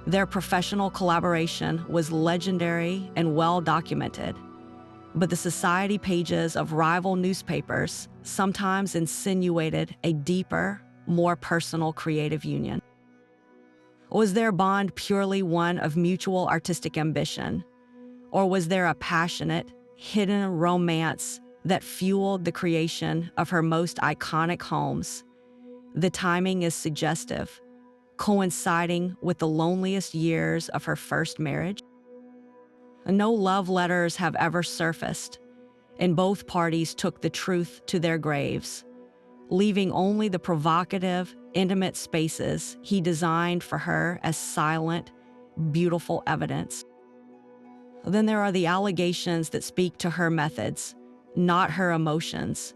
[SPEAKER 1] Their professional collaboration was legendary and well documented, but the society pages of rival newspapers sometimes insinuated a deeper, more personal creative union. Was their bond purely one of mutual artistic ambition, or was there a passionate, hidden romance that fueled the creation of her most iconic homes? The timing is suggestive, coinciding with the loneliest years of her first marriage. No love letters have ever surfaced, and both parties took the truth to their graves, leaving only the provocative, intimate spaces he designed for her as silent, beautiful evidence. Then there are the allegations that speak to her methods, not her emotions.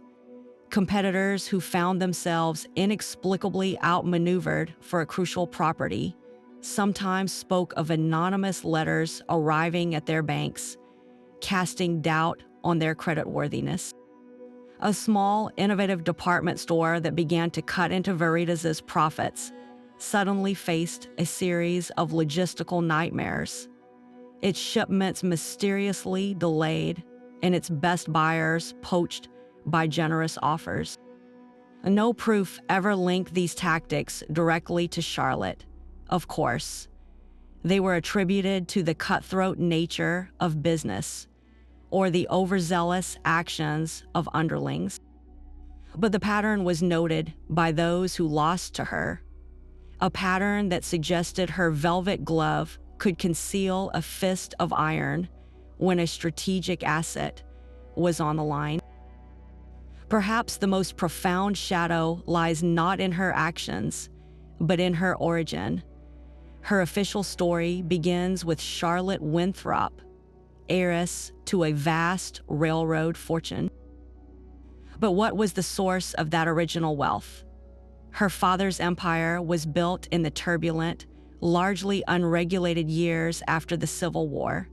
[SPEAKER 1] Competitors who found themselves inexplicably outmaneuvered for a crucial property sometimes spoke of anonymous letters arriving at their banks, casting doubt on their creditworthiness. A small, innovative department store that began to cut into Veritas's profits suddenly faced a series of logistical nightmares. Its shipments mysteriously delayed, and its best buyers poached by generous offers. No proof ever linked these tactics directly to Charlotte. Of course, they were attributed to the cutthroat nature of business or the overzealous actions of underlings. But the pattern was noted by those who lost to her, a pattern that suggested her velvet glove could conceal a fist of iron when a strategic asset was on the line. Perhaps the most profound shadow lies not in her actions, but in her origin. Her official story begins with Charlotte Winthrop, heiress to a vast railroad fortune. But what was the source of that original wealth? Her father's empire was built in the turbulent, largely unregulated years after the Civil War,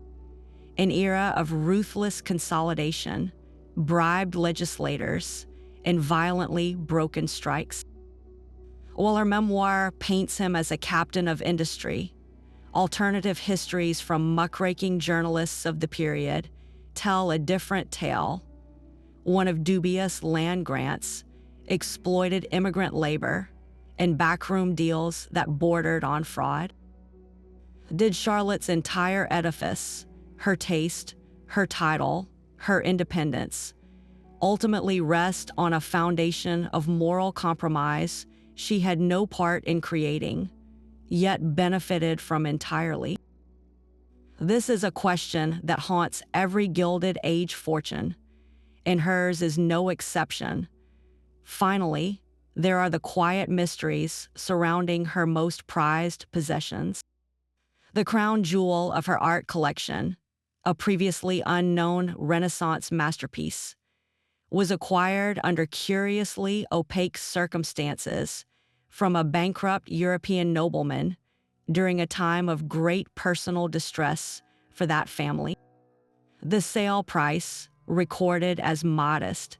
[SPEAKER 1] an era of ruthless consolidation, bribed legislators, and violently broken strikes. While her memoir paints him as a captain of industry, alternative histories from muckraking journalists of the period tell a different tale, one of dubious land grants, exploited immigrant labor, and backroom deals that bordered on fraud. Did Charlotte's entire edifice, her taste, her title, her independence, ultimately rest on a foundation of moral compromise she had no part in creating, yet benefited from entirely? This is a question that haunts every Gilded Age fortune, and hers is no exception. Finally, there are the quiet mysteries surrounding her most prized possessions. The crown jewel of her art collection, a previously unknown Renaissance masterpiece, was acquired under curiously opaque circumstances from a bankrupt European nobleman during a time of great personal distress for that family. The sale price, recorded as modest,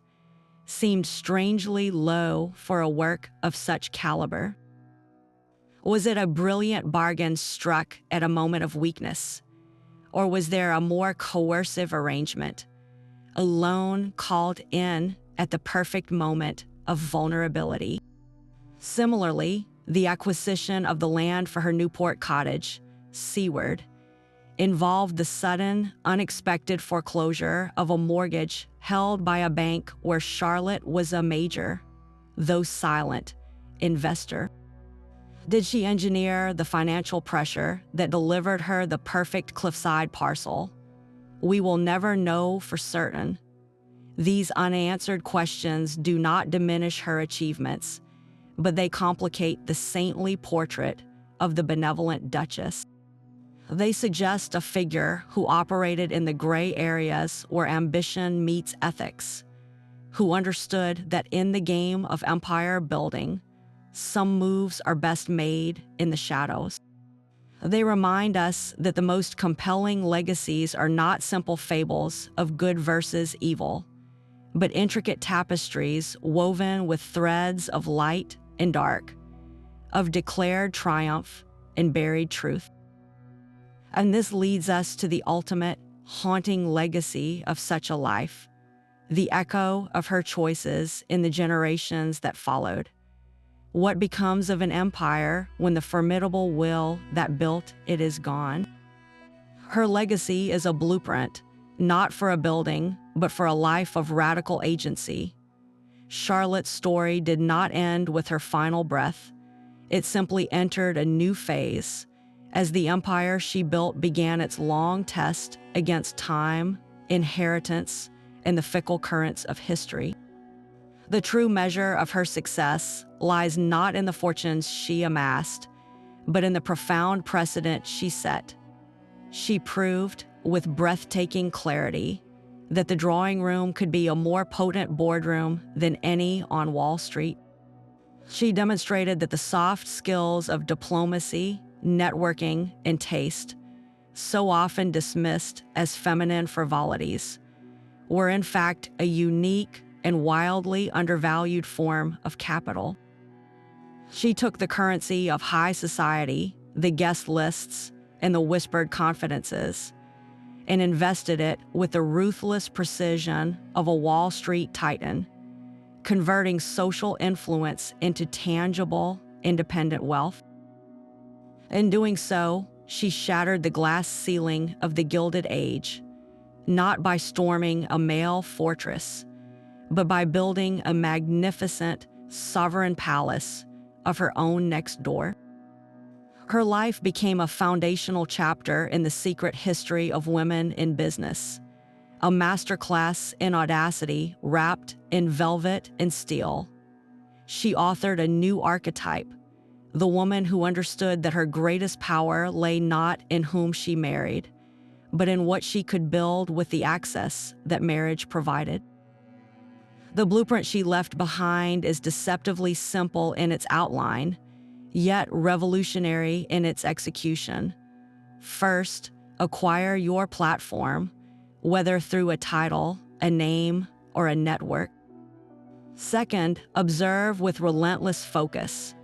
[SPEAKER 1] seemed strangely low for a work of such caliber. Was it a brilliant bargain struck at a moment of weakness? Or was there a more coercive arrangement, a loan called in at the perfect moment of vulnerability? Similarly, the acquisition of the land for her Newport cottage, seaward, involved the sudden, unexpected foreclosure of a mortgage held by a bank where Charlotte was a major, though silent, investor. Did she engineer the financial pressure that delivered her the perfect cliffside parcel? We will never know for certain. These unanswered questions do not diminish her achievements, but they complicate the saintly portrait of the benevolent Duchess. They suggest a figure who operated in the gray areas where ambition meets ethics, who understood that in the game of empire building, some moves are best made in the shadows. They remind us that the most compelling legacies are not simple fables of good versus evil, but intricate tapestries woven with threads of light and dark, of declared triumph and buried truth. And this leads us to the ultimate, haunting legacy of such a life, the echo of her choices in the generations that followed. What becomes of an empire when the formidable will that built it is gone? Her legacy is a blueprint, not for a building, but for a life of radical agency. Charlotte's story did not end with her final breath. It simply entered a new phase, as the empire she built began its long test against time, inheritance, and the fickle currents of history. The true measure of her success lies not in the fortunes she amassed, but in the profound precedent she set. She proved, with breathtaking clarity, that the drawing room could be a more potent boardroom than any on Wall Street. She demonstrated that the soft skills of diplomacy, networking, and taste, so often dismissed as feminine frivolities, were in fact a unique and wildly undervalued form of capital. She took the currency of high society, the guest lists, and the whispered confidences, and invested it with the ruthless precision of a Wall Street titan, converting social influence into tangible, independent wealth. In doing so, she shattered the glass ceiling of the Gilded Age, not by storming a male fortress, but by building a magnificent, sovereign palace of her own next door. Her life became a foundational chapter in the secret history of women in business, a masterclass in audacity wrapped in velvet and steel. She authored a new archetype, the woman who understood that her greatest power lay not in whom she married, but in what she could build with the access that marriage provided. The blueprint she left behind is deceptively simple in its outline, yet revolutionary in its execution. First, acquire your platform, whether through a title, a name, or a network. Second, observe with relentless focus,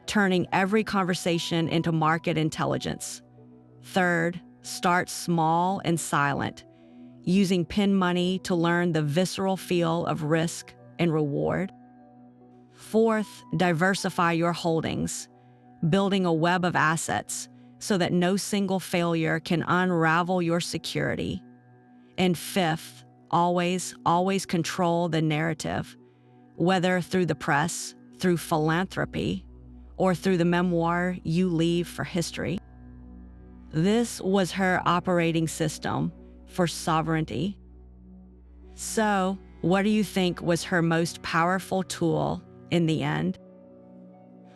[SPEAKER 1] turning every conversation into market intelligence. Third, start small and silent, using pin money to learn the visceral feel of risk and reward. Fourth, diversify your holdings, building a web of assets so that no single failure can unravel your security. And fifth, always control the narrative, whether through the press, through philanthropy, or through the memoir you leave for history. This was her operating system for sovereignty. So, what do you think was her most powerful tool in the end?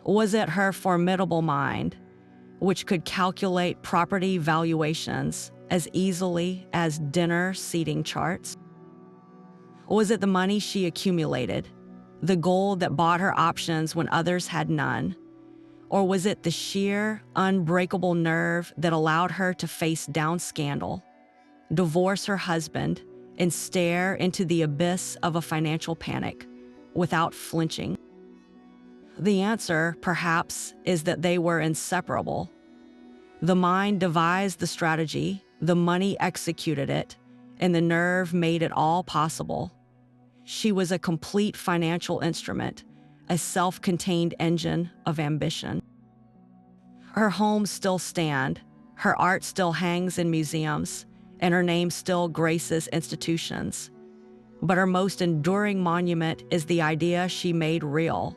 [SPEAKER 1] Was it her formidable mind, which could calculate property valuations as easily as dinner seating charts? Was it the money she accumulated, the gold that bought her options when others had none? Or was it the sheer, unbreakable nerve that allowed her to face down scandal, divorce her husband, and stare into the abyss of a financial panic without flinching? The answer, perhaps, is that they were inseparable. The mind devised the strategy, the money executed it, and the nerve made it all possible. She was a complete financial instrument, a self-contained engine of ambition. Her homes still stand, her art still hangs in museums, and her name still graces institutions. But her most enduring monument is the idea she made real,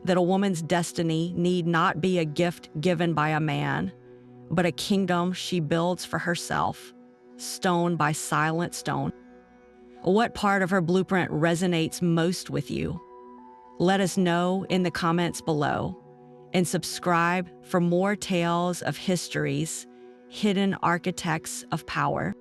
[SPEAKER 1] that a woman's destiny need not be a gift given by a man, but a kingdom she builds for herself, stone by silent stone. What part of her blueprint resonates most with you? Let us know in the comments below, and subscribe for more tales of history's hidden architects of power.